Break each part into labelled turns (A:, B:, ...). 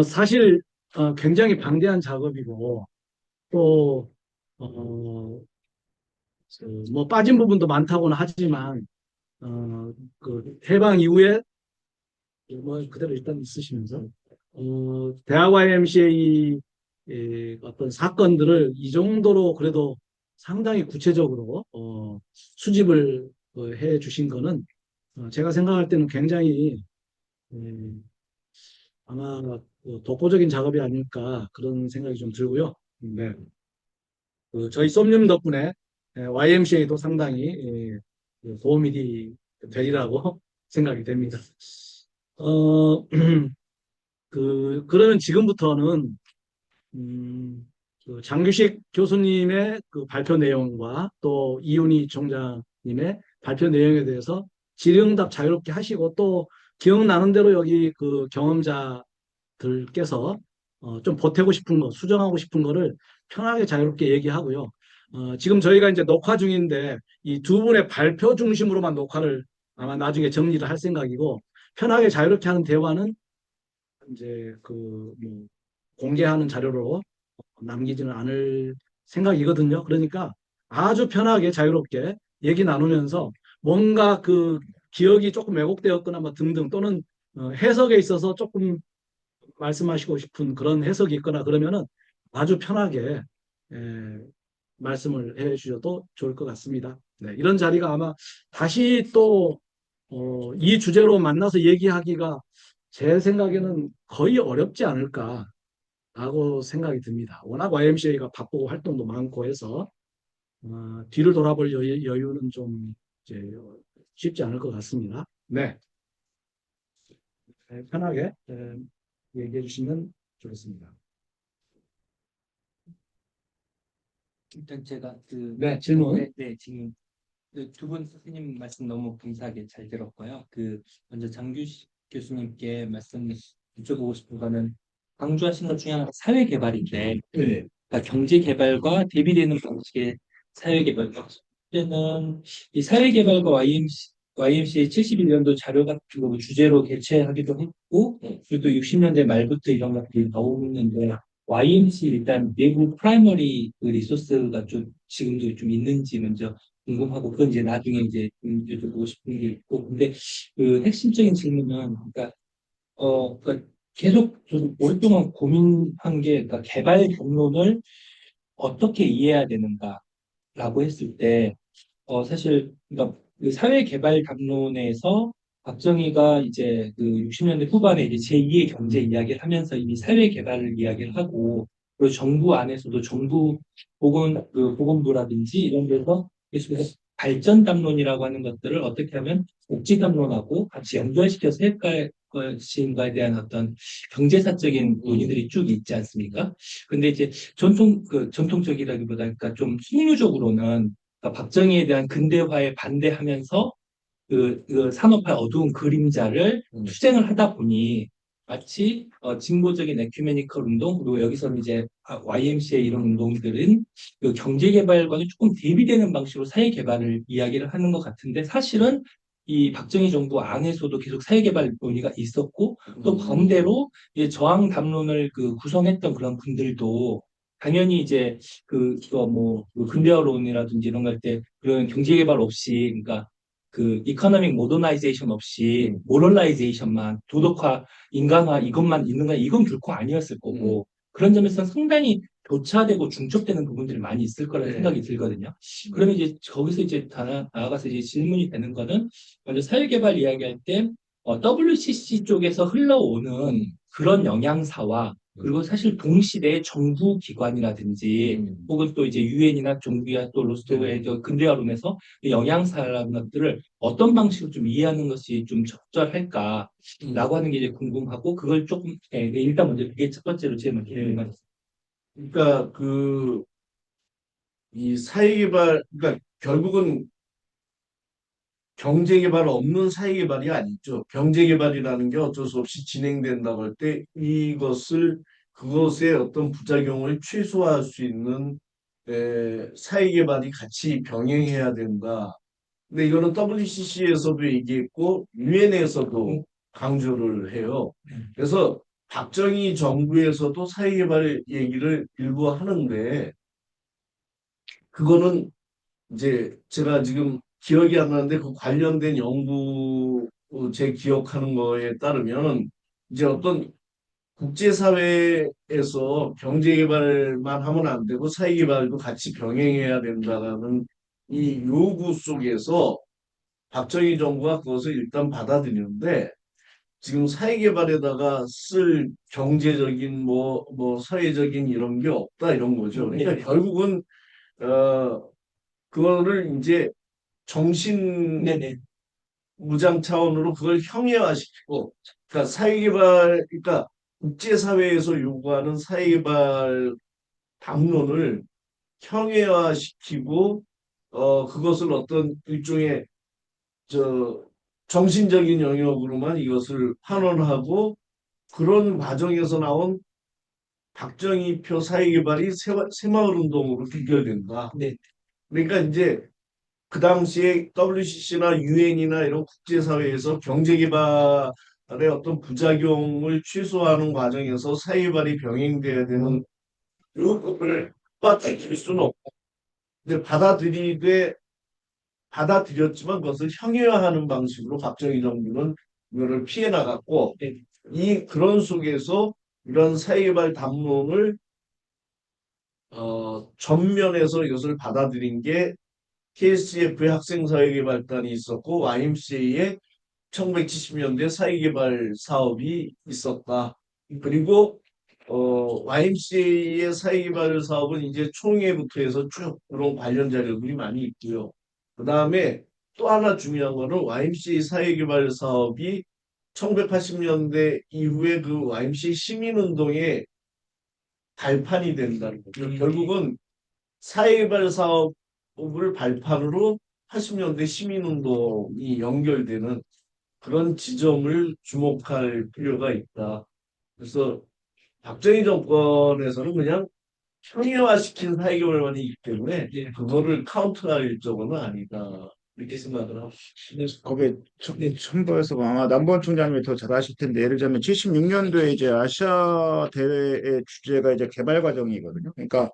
A: 사실 굉장히 방대한 작업이고 또 어, 뭐 빠진 부분도 많다고는 하지만 그 해방 이후에 뭐 그대로 일단 있으시면서 대학 YMCA 어떤 사건들을 이 정도로 그래도 상당히 구체적으로 수집을 해 주신 거는 제가 생각할 때는 굉장히 음, 아마 독보적인 작업이 아닐까 그런 생각이 좀 들고요. 네. 저희 썸님 덕분에 YMCA도 상당히 도움이 되리라고 생각이 됩니다. 어, 그러면 지금부터는 그 장규식 교수님의 그 발표 내용과 또 이윤희 총장님의 발표 내용에 대해서 질의응답 자유롭게 하시고 또 기억나는 대로 여기 그 경험자들께서 좀 보태고 싶은 거, 수정하고 싶은 거를 편하게 자유롭게 얘기하고요. 지금 저희가 이제 녹화 중인데 이 두 분의 발표 중심으로만 녹화를 아마 나중에 정리를 할 생각이고 편하게 자유롭게 하는 대화는 이제 뭐 공개하는 자료로 남기지는 않을 생각이거든요. 그러니까 아주 편하게 자유롭게 얘기 나누면서 뭔가 그 기억이 조금 왜곡되었거나 뭐 등등 또는 해석에 있어서 조금 말씀하시고 싶은 그런 해석이 있거나 그러면은 아주 편하게 말씀을 해 주셔도 좋을 것 같습니다. 네, 이런 자리가 아마 다시 또 이 주제로 만나서 얘기하기가 제 생각에는 거의 어렵지 않을까라고 생각이 듭니다. 워낙 YMCA가 바쁘고 활동도 많고 해서 뒤를 돌아볼 여유는 좀 이제 쉽지 않을 것 같습니다. 네, 편하게 얘기해 주시면 좋겠습니다.
B: 일단 제가
A: 네, 질문.
B: 지금 두 분 선생님 말씀 너무 감사하게 잘 들었고요. 먼저 장규식 교수님께 말씀 여쭤보고 싶은 거는 강조하신 것 중에 하나가 사회 개발인데, 그러니까 경제 개발과 대비되는 방식의 사회 개발. 때는 이 사회 개발과 YMCA 71년도 자료 같은 거 주제로 개최하기도 했고, 그리고 또 60년대 말부터 이런 것들이 나오는데, YMCA 일단 내부 프라이머리 그 리소스가 좀 지금도 좀 있는지 먼저 궁금하고, 그건 이제 나중에 이제 여쭤보고 싶은 게 있고. 근데 그 핵심적인 질문은, 그러니까 계속 좀 오랫동안 고민한 게, 그러니까 개발 경로를 어떻게 이해해야 되는가라고 했을 때, 사실, 그러니까 그 사회개발 담론에서 박정희가 이제 그 60년대 후반에 이제 제2의 경제 이야기를 하면서 이미 사회개발을 이야기를 하고, 그리고 정부 안에서도 정부 보건부라든지 이런 데서 계속해서 발전 담론이라고 하는 것들을 어떻게 하면 복지 담론하고 같이 연결시켜서 할까 것인가에 대한 어떤 경제사적인 논의들이 쭉 있지 않습니까? 근데 이제 전통적이라기보다 그러니까 좀 속류적으로는, 그러니까 박정희에 대한 근대화에 반대하면서 그 산업화의 어두운 그림자를 투쟁을 하다 보니 마치 진보적인 에큐메니컬 운동, 그리고 여기서는 이제 YMCA 이런 운동들은 그 경제개발과는 조금 대비되는 방식으로 사회개발을 이야기를 하는 것 같은데, 사실은 이 박정희 정부 안에서도 계속 사회개발 논의가 있었고, 또 반대로 이제 저항 담론을 구성했던 그런 분들도 당연히 이제 이거 그 근대화론이라든지 이런 거 할 때 그런 경제개발 없이, 그러니까 그 이코노믹 모더나이제이션 없이 모럴라이제이션만, 도덕화, 인간화 이것만 있는 건 이건 결코 아니었을 거고, 그런 점에서 상당히 교차되고 중첩되는 부분들이 많이 있을 거라는 생각이 들거든요. 그러면 이제 거기서 이제 나아가서 이제 질문이 되는 거는, 먼저 사회개발 이야기할 때 WCC 쪽에서 흘러오는 그런 영양사와, 그리고 사실 동시대의 정부 기관이라든지 혹은 또 이제 유엔이나 정부야 또 로스토의 근대화론에서 그 영양사라는 것들을 어떤 방식으로 좀 이해하는 것이 좀 적절할까라고 하는 게 이제 궁금하고, 그걸 조금 일단 먼저 그게 첫 번째로 제 먼저 궁금한.
C: 그러니까 이 사회개발, 그러니까 결국은 경제개발 없는 사회개발이 아니죠. 경제개발이라는 게 어쩔 수 없이 진행된다고 할 때 그것의 어떤 부작용을 최소화할 수 있는 사회개발이 같이 병행해야 된다. 근데 이거는 WCC에서도 얘기했고 유엔에서도 강조를 해요. 그래서 박정희 정부에서도 사회개발 얘기를 일부 하는데 그거는 이제 제가 지금 기억이 안 나는데 그 관련된 연구 제 기억하는 거에 따르면 이제 어떤 국제사회에서 경제개발만 하면 안 되고 사회개발도 같이 병행해야 된다는 이 요구 속에서 박정희 정부가 그것을 일단 받아들이는데 지금 사회개발에다가 쓸 경제적인 사회적인 이런 게 없다 이런 거죠. 그러니까
B: 네.
C: 결국은 어 그거를 이제 정신
B: 네네.
C: 무장 차원으로 그걸 형해화시키고, 그러니까 사회개발, 그러니까 국제사회에서 요구하는 사회개발 담론을 형해화시키고, 그것을 어떤 일종의 저 정신적인 영역으로만 이것을 환원하고 그런 과정에서 나온 박정희표 사회개발이 새마을운동으로 귀결된다.
B: 네.
C: 그러니까 이제 그 당시에 WCC나 유엔이나 이런 국제사회에서 경제개발의 어떤 부작용을 최소화하는 과정에서 사회개발이 병행돼야 되는 이것을 받아들일 수는 없고, 근데 받아들였지만 그것을 형해화하는 방식으로 박정희 정부는 이거를 피해 나갔고,
B: 네.
C: 이 그런 속에서 이런 사회개발 담론을 전면에서 이것을 받아들인 게 KSF의 학생사회개발단이 있었고 YMCA의 1970년대 사회개발 사업이 있었다. 그리고 YMCA의 사회개발 사업은 이제 총회부터 해서 쭉 그런 관련 자료들이 많이 있고요. 그 다음에 또 하나 중요한 거는 YMCA 사회개발 사업이 1980년대 이후에 그 YMCA 시민운동의 발판이 된다는 거죠. 결국은 사회개발 사업을 발판으로 80년대 시민운동이 연결되는 그런 지점을 주목할 필요가 있다. 그래서 박정희 정권에서는 그냥 형해화시킨 사회개발만이 있기 때문에
B: 네.
C: 그거를 카운트할 적은 아니다. 이렇게 생각을 하고.
D: 거기에 첨부해서 아마 남보원 총장님이 더 잘 아실 텐데 예를 들면 76년도에 이제 아시아 대회의 주제가 이제 개발 과정이거든요. 그러니까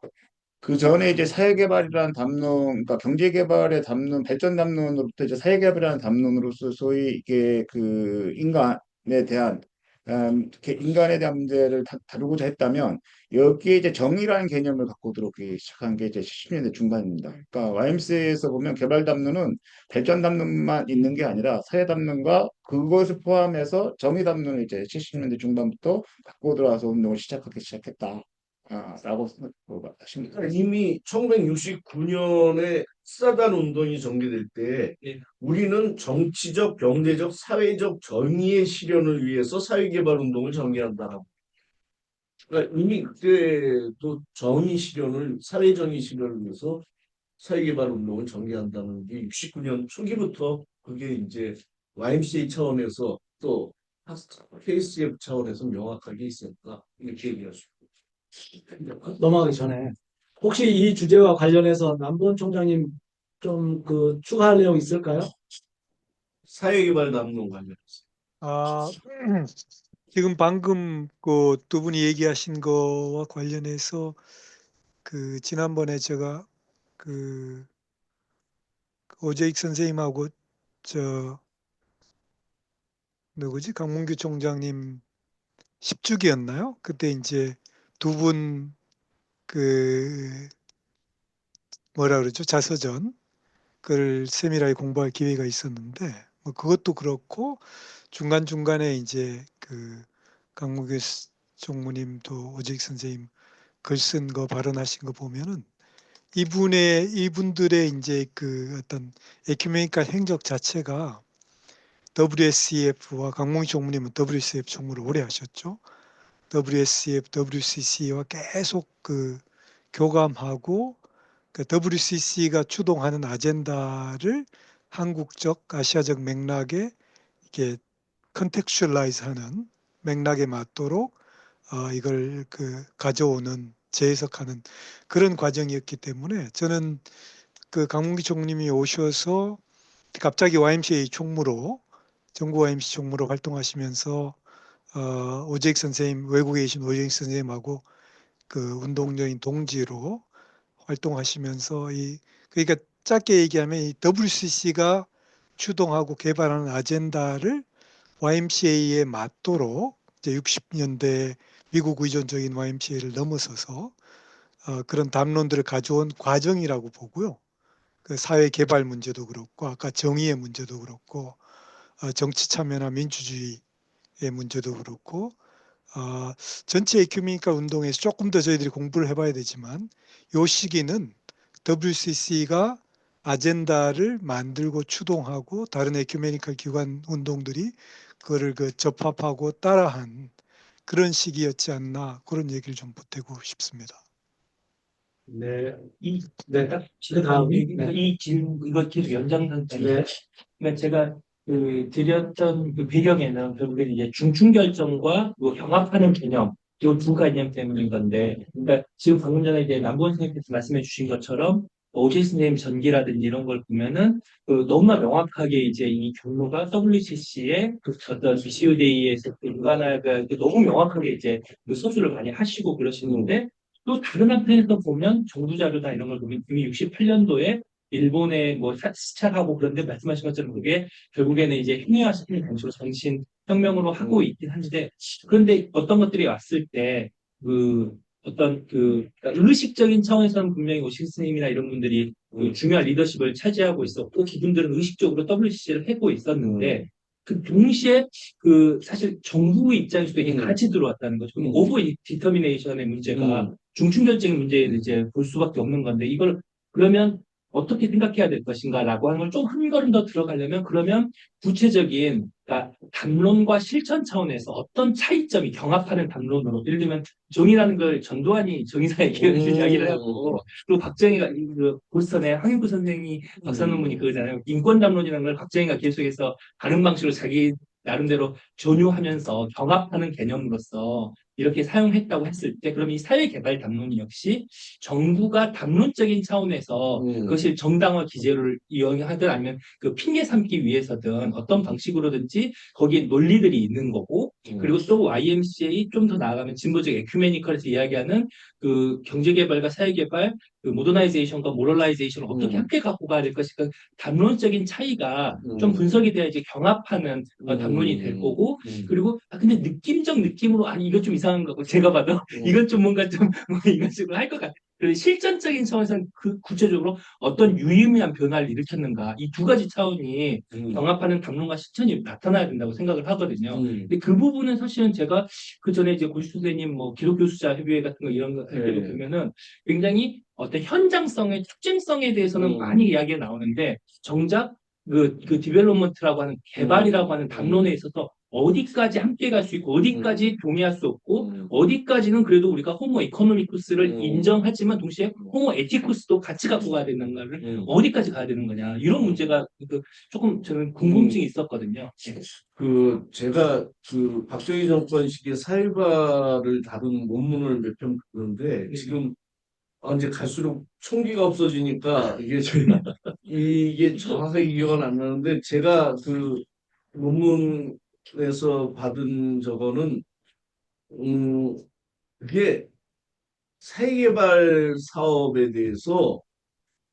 D: 그 전에 이제 사회개발이라는 담론, 그러니까 경제개발의 담론, 발전 담론으로부터 이제 사회개발이라는 담론으로서 소위 이게 그 인간에 대한 이렇게 인간에 대한 문제를 다루고자 했다면 여기에 이제 정의라는 개념을 갖고 들어오기 시작한 게 이제 70년대 중반입니다. 그러니까 YMCA에서 보면 개발 담론은 발전 담론만 있는 게 아니라 사회 담론과 그것을 포함해서 정의 담론을 이제 70년대 중반부터 갖고 들어와서 운동을 시작하기 시작했다. 라고 하십니다.
C: 이미 1969년에 스사단 운동이 전개될 때
B: 네.
C: 우리는 정치적, 경제적, 사회적 정의의 실현을 위해서 사회개발 운동을 전개한다라고. 그러니까 이미 그때도 정의 실현을, 사회정의 실현을 위해서 사회개발 운동을 전개한다는 게 69년 초기부터 그게 이제 YMCA 차원에서 또 KCF 차원에서 명확하게 있었다. 이렇게 얘기할 수
A: 넘어가기 전에 혹시 이 주제와 관련해서 남보원 총장님 좀 그 추가할 내용 있을까요?
C: 사회개발 담론 관련해서.
E: 아, 지금 방금 그 두 분이 얘기하신 거와 관련해서 그 지난번에 제가 그 오재익 선생님하고 저 누구지? 강문규 총장님 10주기였나요? 그때 이제 두 분 그 뭐라 그러죠? 자서전 그걸 세밀하게 공부할 기회가 있었는데 뭐 그것도 그렇고 중간중간에 이제 그 강문규 총무님도 오재익 선생님 글 쓴 거 발언하신 거 보면은 이분들의 이제 그 어떤 에큐메니컬 행적 자체가 WSEF와 강몽희 총무님은 WSEF 총무를 오래 하셨죠. WSEF, WCC와 계속 그 교감하고 그 WCC가 주동하는 아젠다를 한국적, 아시아적 맥락에 이렇게 컨텍슈얼라이즈하는 맥락에 맞도록 이걸 그 가져오는 재해석하는 그런 과정이었기 때문에 저는 그 강문기 총님이 오셔서 갑자기 YMCA 총무로 정부 YMCA 총무로 활동하시면서 오재익 선생님, 외국에 계신 오재익 선생님하고 그 운동적인 동지로 활동하시면서 그러니까 짧게 얘기하면 이 WCC가 추동하고 개발하는 아젠다를 YMCA에 맞도록 이제 60년대 미국 의존적인 YMCA를 넘어서서 그런 담론들을 가져온 과정이라고 보고요. 그 사회 개발 문제도 그렇고 아까 정의의 문제도 그렇고 정치 참여나 민주주의의 문제도 그렇고 전체 에큐메니컬 운동에서 조금 더 저희들이 공부를 해봐야 되지만 이 시기는 WCC가 아젠다를 만들고 추동하고 다른 에큐메니컬 기관 운동들이 그거를 접합하고 따라한 그런 시기였지 않나 그런 얘기를 좀 보태고 싶습니다.
A: 네,
B: 네, 딱 지금 이 질문 이거 계속 연장선인데, 그러니까 제가 드렸던 그 배경에는 결국에 이제 중충 결정과 그 경합하는 개념 이 두 개념 때문인 건데, 그러니까 지금 방금 전에 이제 남보원 선생님께서 말씀해 주신 것처럼 오지 선생님 전기라든지 이런 걸 보면은 너무나 명확하게 이제 이 경로가 WCC의 어떤 BCU데이에서 인간화가 너무 명확하게 이제 서술을 많이 하시고 그러시는데. 또 다른 한편에서 보면 정부 자료나 이런 걸 보면 이미 68년도에 일본에 뭐 시작하고 그런데 말씀하신 것처럼 그게 결국에는 이제 행위화시키는 방식으로 정신 혁명으로 하고 있긴 한데 그런데 어떤 것들이 왔을 때 어떤 그러니까 의식적인 차원에서는 분명히 오신 스님이나 이런 분들이 중요한 리더십을 차지하고 있었고 그분들은 의식적으로 WCC를 하고 있었는데 그 동시에 사실 정부의 입장에서도 이게 같이 들어왔다는 거죠. 그럼 오버 디터미네이션의 문제가 중충결정의 문제에 이제 볼 수밖에 없는 건데 이걸 그러면 어떻게 생각해야 될 것인가라고 하는 걸 좀 한 걸음 더 들어가려면 그러면 구체적인 그러니까 담론과 실천 차원에서 어떤 차이점이 경합하는 담론으로 예를 들면 정의라는 걸 전두환이 정의사에 이야기를 하고 또 박정희가 보스턴의 황인구 선생이 박사 논문이 그거잖아요. 인권 담론이라는 걸 박정희가 계속해서 다른 방식으로 자기 나름대로 전유하면서 경합하는 개념으로서 이렇게 사용했다고 했을 때 그럼 이 사회개발 담론 역시 정부가 담론적인 차원에서 그것이 정당화 기제를 이용하든 아니면 그 핑계 삼기 위해서든 어떤 방식으로든지 거기에 논리들이 있는 거고 그리고 또 YMCA 좀 더 나아가면 진보적 에큐메니컬에서 이야기하는 그 경제개발과 사회개발 그 모더나이제이션과 모럴라이제이션을 어떻게 함께 갖고 가야 될 것인가 담론적인 차이가 좀 분석이 돼야 이제 경합하는 담론이 될 거고 그리고 근데 느낌적 느낌으로 아니 이거 좀 이상한 거고 제가 봐도 이건 좀 뭔가 좀 뭐 이런 식으로 할 것 같아요. 그리고 실전적인 차원에서는 그 구체적으로 어떤 유의미한 변화를 일으켰는가 이 두 가지 차원이 경합하는 담론과 실천이 나타나야 된다고 생각을 하거든요. 근데 그 부분은 사실은 제가 그 전에 이제 고시 선생님 뭐 기독교 수자 협의회 같은 거 이런 거 할 때도 보면은 굉장히 어떤 현장성의 특징성에 대해서는 많이 이야기가 나오는데 정작 그 디벨롭먼트라고 하는 개발이라고 하는 담론에 있어서 어디까지 함께 갈 수 있고 어디까지 동의할 수 없고 어디까지는 그래도 우리가 호모 이코노미쿠스를 인정하지만 동시에 호모 에티쿠스도 같이 갖고 가야 되는 거를 어디까지 가야 되는 거냐 이런 문제가 조금 저는 궁금증이 있었거든요.
C: 제가 박정희 정권 시기에 사회화를 다룬 논문을 몇 편 보는데 지금 이제 갈수록 총기가 없어지니까 이게 정확하게 기억은 안 나는데 제가 그 논문에서 받은 저거는 그게 사회개발 사업에 대해서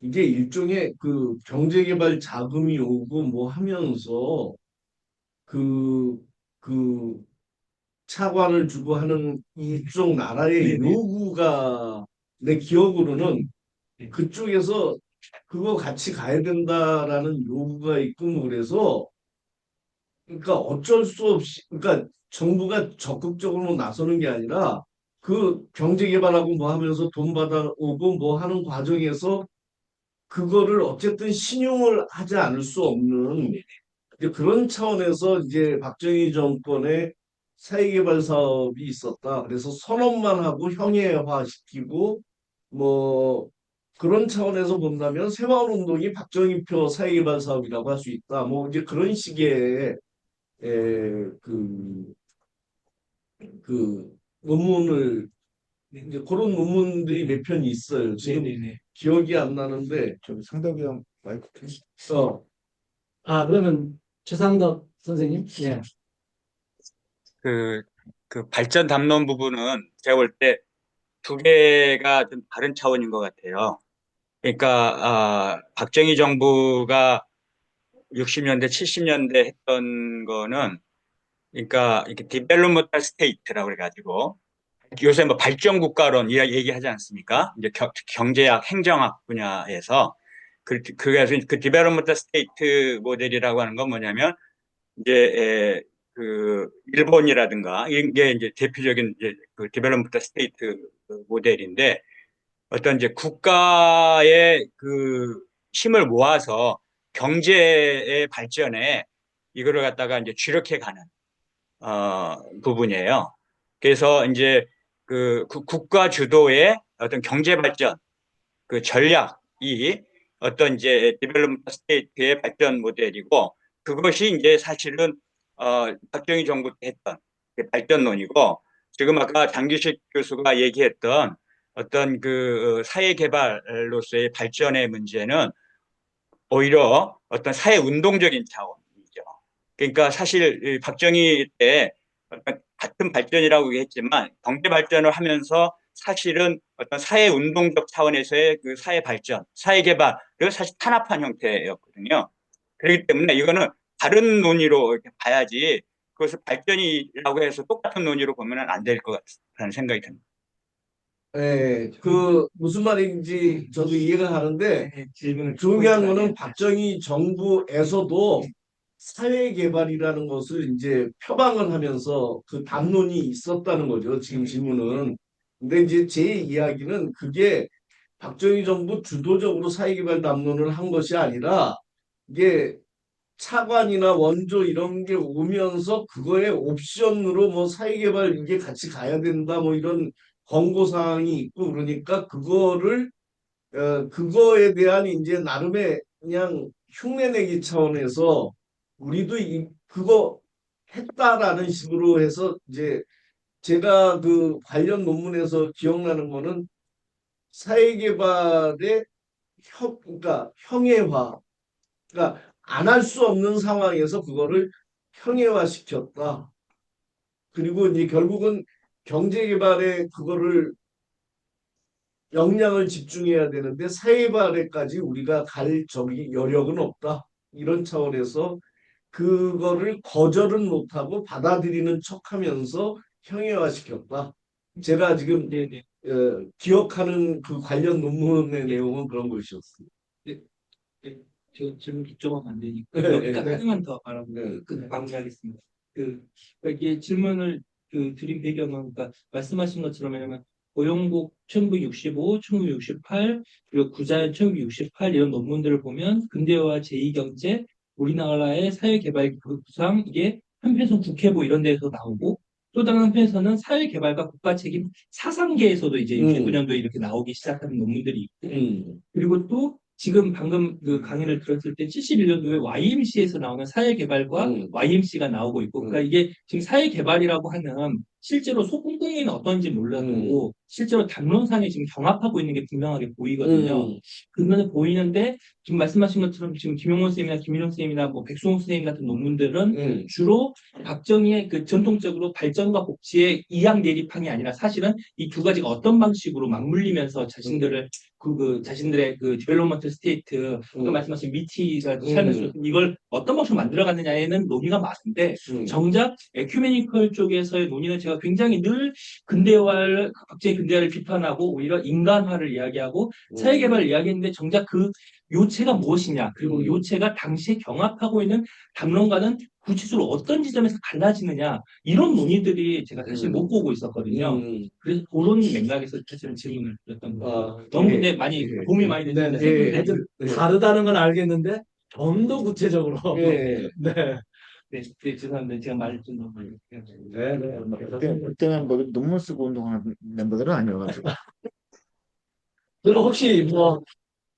C: 이게 일종의 그 경제개발 자금이 오고 뭐 하면서 그, 그 차관을 주고 하는 이쪽 나라의 요구가 내 기억으로는 그쪽에서 그거 같이 가야 된다라는 요구가 있고 뭐 그래서 그러니까 어쩔 수 없이 그러니까 정부가 적극적으로 나서는 게 아니라 그 경제 개발하고 뭐 하면서 돈 받아오고 뭐 하는 과정에서 그거를 어쨌든 신용을 하지 않을 수 없는 이제 그런 차원에서 이제 박정희 정권의 사회개발 사업이 있었다. 그래서 선언만 하고 형해화시키고 뭐 그런 차원에서 본다면 새마을운동이 박정희표 사회개발 사업이라고 할 수 있다. 뭐 이제 그런 식의 그 논문을 이제 그런 논문들이 몇 편 있어요. 지금 기억이 안 나는데
D: 저기 상덕이 형 마이크 켜.
A: 그러면 최상덕 선생님, 예.
F: 그 그 발전 담론 부분은 제가 볼 때 두 개가 좀 다른 차원인 것 같아요. 그러니까 박정희 정부가 60년대, 70년대 했던 거는 그러니까 이렇게 디벨롭먼탈 스테이트라고 그래가지고 요새 뭐 발전 국가론 얘기하지 않습니까? 이제 경제학, 행정학 분야에서 그래서 그 디벨롭먼탈 스테이트 모델이라고 하는 건 뭐냐면 이제 그 일본이라든가 이게 이제 대표적인 이제 그 디벨롭먼탈 스테이트 모델인데 어떤 이제 국가의 그 힘을 모아서 경제의 발전에 이거를 갖다가 이제 주력해 가는 부분이에요. 그래서 이제 그 국가 주도의 어떤 경제 발전 그 전략이 어떤 이제 디벨롭먼트 스테이트의 발전 모델이고 그것이 이제 사실은 박정희 정부 때 했던 발전론이고 지금 아까 장규식 교수가 얘기했던 어떤 그 사회 개발로서의 발전의 문제는 오히려 어떤 사회 운동적인 차원이죠. 그러니까 사실 이 박정희 때 어떤 같은 발전이라고 했지만 경제 발전을 하면서 사실은 어떤 사회 운동적 차원에서의 그 사회 발전, 사회 개발을 사실 탄압한 형태였거든요. 그렇기 때문에 이거는 다른 논의로 이렇게 봐야지 그것을 발전이라고 해서 똑같은 논의로 보면 안 될 것 같다는 생각이 듭니다.
C: 예, 그 무슨 말인지 저도 이해가 가는데
B: 네, 질문을
C: 중요한 거는 박정희 정부에서도 사회 개발이라는 것을 이제 표방을 하면서 그 담론이 있었다는 거죠. 지금 질문은. 근데 이제 제 이야기는 그게 박정희 정부 주도적으로 사회 개발 담론을 한 것이 아니라 이게 차관이나 원조 이런 게 오면서 그거에 옵션으로 뭐 사회 개발 이게 같이 가야 된다 뭐 이런 권고 사항이 있고 그러니까 그거를 그거에 대한 이제 나름의 그냥 흉내내기 차원에서 우리도 그거 했다라는 식으로 해서 이제 제가 그 관련 논문에서 기억나는 거는 사회개발의 그러니까 형해화, 그러니까 안 할 수 없는 상황에서 그거를 형해화 시켰다. 그리고 이제 결국은 경제개발에 그거를 역량을 집중해야 되는데 사회발에까지 우리가 갈 저기 여력은 없다. 이런 차원에서 그거를 거절은 못하고 받아들이는 척하면서 형해화시켰다. 제가 지금
B: 네네.
C: 기억하는 그 관련 논문의 내용은 그런 것이었습니다.
B: 네, 저 질문 기점하면 안 되니까
C: 네,
B: 몇
C: 네, 네.
B: 가지만 더 알아보고
C: 네.
B: 마무리하겠습니다. 그러니까 이게 질문을 드린 배경은 그러니까 말씀하신 것처럼 왜냐면 고용국 1965, 1968 그리고 구자연 1968 이런 논문들을 보면 근대화 제2경제 우리나라의 사회개발 구상 이게 한편에서는 국회부 이런 데서 나오고 또 다른 한편에서는 사회개발과 국가책임 사상계에서도 이제 69년도에 이렇게 나오기 시작하는 논문들이 있고 그리고 또 지금 방금 그 강의를 들었을 때 71년도에 YMC에서 나오는 사회개발과 YMC가 나오고 있고, 그러니까 이게 지금 사회개발이라고 하는 실제로 소공동회는 어떤지 몰라도 실제로 담론상에 지금 경합하고 있는 게 분명하게 보이거든요. 그거는 보이는데 지금 말씀하신 것처럼 지금 김용원 선생님이나 김일용 선생님이나 뭐 백승호 선생님 같은 논문들은 주로 박정희의 그 전통적으로 발전과 복지의 이양 대립항이 아니라 사실은 이 두 가지가 어떤 방식으로 맞물리면서 자신들을 자신들의 그 디벨롭먼트 스테이트, 그 말씀하신 미티가 살면서 이걸 어떤 방식으로 만들어갔느냐에는 논의가 많은데 정작 에큐메니컬 쪽에서의 논의는 제가 굉장히 늘 근대화를 박정희 근대화를 비판하고 오히려 인간화를 이야기하고 사회개발을 이야기했는데 정작 그 요체가 무엇이냐 그리고 요체가 당시에 경합하고 있는 담론과는 구체적으로 어떤 지점에서 갈라지느냐 이런 논의들이 제가 사실 못 보고 있었거든요. 그래서 그런 맥락에서 사실은 질문을 드렸던 거예요. 너무 근데 많이 도움이 많이 됐는데
A: 하여튼 다르다는 건 알겠는데 좀 더 구체적으로.
C: 네.
A: 네.
B: 네, 죄송합니다. 제가 말을 좀 너무
A: 네, 네.
D: 그때는 뭐 논문 쓰고 운동하는 멤버들은 아니어가지고.
A: 그리고 혹시 뭐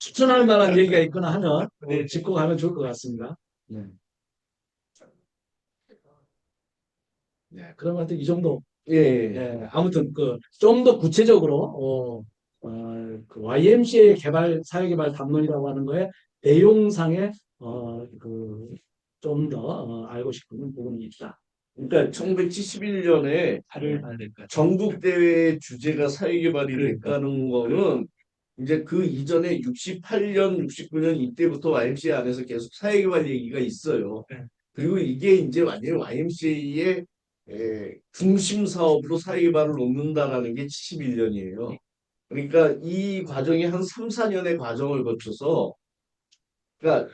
A: 추천할 만한 얘기가 있거나 하면 짚고 가면 좋을 것 같습니다. 네. 네, 그러면 하여튼 이 정도.
C: 예.
A: 예, 아무튼 그 좀 더 구체적으로 그 YMCA 개발 사회개발 담론이라고 하는 거에 내용상에 그 좀 더 알고 싶은 부분이 있다.
C: 그러니까 1971년에
B: 발을 봐야 될 것 같아요.
C: 전국 대회 주제가 사회개발이
B: 그러니까.
C: 됐다는 거는 이제 그 이전에 68년, 69년 이때부터 YMCA 안에서 계속 사회개발 얘기가 있어요.
B: 네.
C: 그리고 이게 이제 완전히 YMCA의 중심 사업으로 사회개발을 놓는다라는 게 71년이에요. 그러니까 이 과정이 한 3, 4년의 과정을 거쳐서 그러니까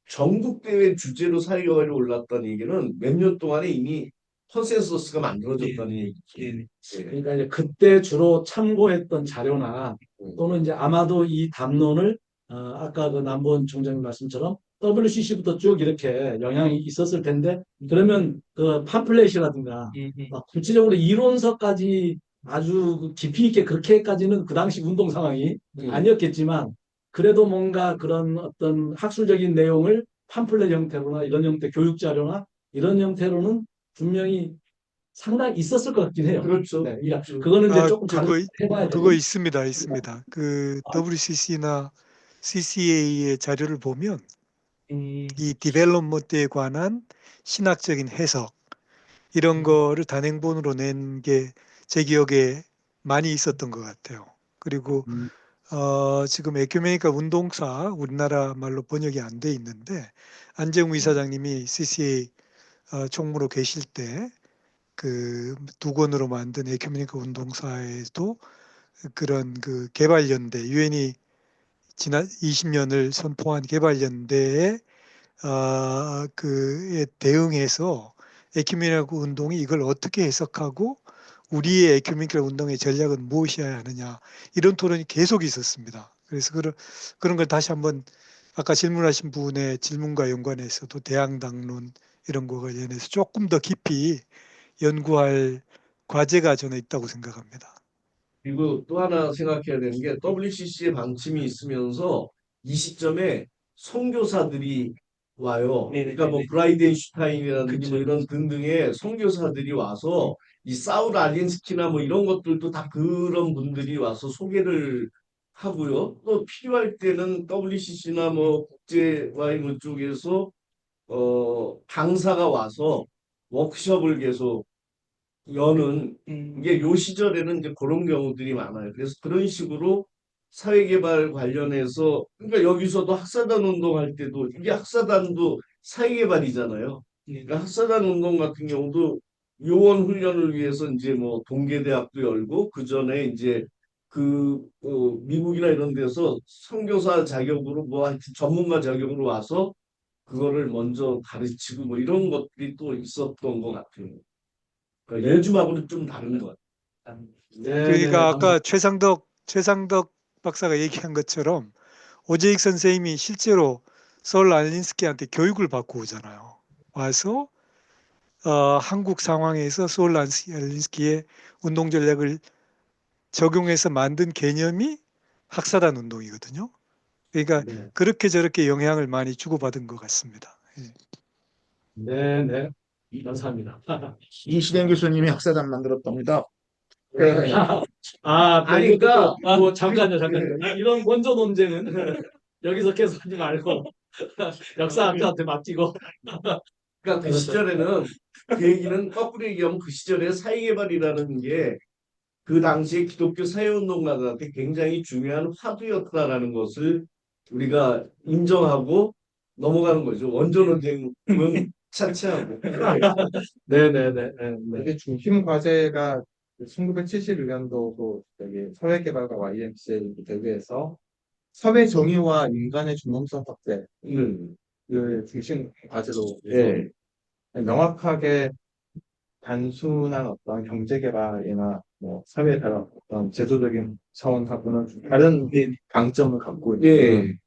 C: 전국 대회 주제로 사회개발이 올랐다는 얘기는 몇 년 동안에 이미 컨센서스가 만들어졌다는 얘기죠.
B: 네.
C: 예.
A: 그러니까 이제 그때 주로 참고했던 자료나 또는 이제 아마도 이 담론을 아까 그 남보원 총장님 말씀처럼 WCC부터 쭉 이렇게 영향이 있었을 텐데 그러면 그 팜플렛이라든가 막 구체적으로 이론서까지 아주 그 깊이 있게 그렇게까지는 그 당시 운동 상황이 아니었겠지만 그래도 뭔가 그런 어떤 학술적인 내용을 팜플렛 형태로나 이런 형태 교육 자료나 이런 형태로는 분명히 상당히 있었을 것 같긴 해요.
C: 그렇죠.
A: 네, 그거는 이제 조금 해봐야
E: 그거
A: 되죠.
E: 있습니다. 있습니다. 그 WCC나 CCA의 자료를 보면 이 디벨롭먼트에 관한 신학적인 해석 이런 거를 단행본으로 낸 게 제 기억에 많이 있었던 것 같아요. 그리고
A: 음.
E: 지금 에큐메니카 운동사 우리나라 말로 번역이 안 돼 있는데 안재웅 이사장님이 CCA 총무로 계실 때 그 두 권으로 만든 에큐메니카 운동사에도 그런 그 개발연대 유엔이 지난 20년을 선포한 개발연대에 그에 대응해서 에큐메니카 운동이 이걸 어떻게 해석하고 우리의 에큐메니카 운동의 전략은 무엇이어야 하느냐 이런 토론이 계속 있었습니다. 그래서 그런 걸 다시 한번 아까 질문하신 분의 질문과 연관해서도 대항당론 이런 거 관련해서 조금 더 깊이 연구할 과제가 저는 있다고 생각합니다.
C: 그리고 또 하나 생각해야 되는 게 WCC의 방침이 있으면서 이 시점에 선교사들이 와요.
B: 네네네네.
C: 그러니까 뭐 브라이덴슈타인이라든지
B: 그쵸.
C: 뭐 이런 등등의 선교사들이 와서 이 사울 알린스키나 뭐 이런 것들도 다 그런 분들이 와서 소개를 하고요. 또 필요할 때는 WCC나 뭐 국제와인 쪽에서 강사가 와서 워크숍을 계속 여는 이게 요 시절에는 이제 그런 경우들이 많아요. 그래서 그런 식으로 사회개발 관련해서 그러니까 여기서도 학사단 운동할 때도 이게 학사단도 사회개발이잖아요. 그러니까 학사단 운동 같은 경우도 요원 훈련을 위해서 이제 뭐 동계대학도 열고 그 전에 이제 미국이나 이런 데서 선교사 자격으로 뭐 하여튼 전문가 자격으로 와서 그거를 먼저 가르치고 뭐 이런 것들이 또 있었던 것 같아요. 그러니까 요즘하고는 좀 다른 것 같아요.
A: 네,
E: 그러니까 아까
A: 감사합니다.
E: 최상덕 박사가 얘기한 것처럼 오재익 선생님이 실제로 서울 알린스키한테 교육을 받고 오잖아요. 와서 한국 상황에서 서울 알린스키의 운동 전략을 적용해서 만든 개념이 학사단 운동이거든요. 그러니까
A: 네,
E: 그렇게 저렇게 영향을 많이 주고받은 것 같습니다. 예.
A: 네, 네. 감사합니다.
D: 이시영 교수님이 학사단 만들었답니다.
C: 아니, 그러니까
A: 뭐 잠깐요. 이런 원조 논쟁은 여기서 계속 하지 말고 역사학자한테 맡기고.
C: 그러니까 그 시절에는 그 얘기는 거꾸로 얘기하면 그 시절에 사회개발이라는 게 그 당시에 기독교 사회운동가들한테 굉장히 중요한 화두였다라는 것을 우리가 인정하고 넘어가는 거죠. 원조 논쟁은 차치하고.
A: 네, 네, 네, 네, 네.
G: 이게 중심 과제가 1971년도 그 사회개발과 YMCA 대회에서 사회 정의와 인간의 중용성 확대를 중심 과제로
C: 예.
G: 명확하게 단순한 어떤 경제 개발이나 뭐 사회 다른 어떤 제도적인 차원하고는 좀 다른 강점을 갖고 있는
C: 예.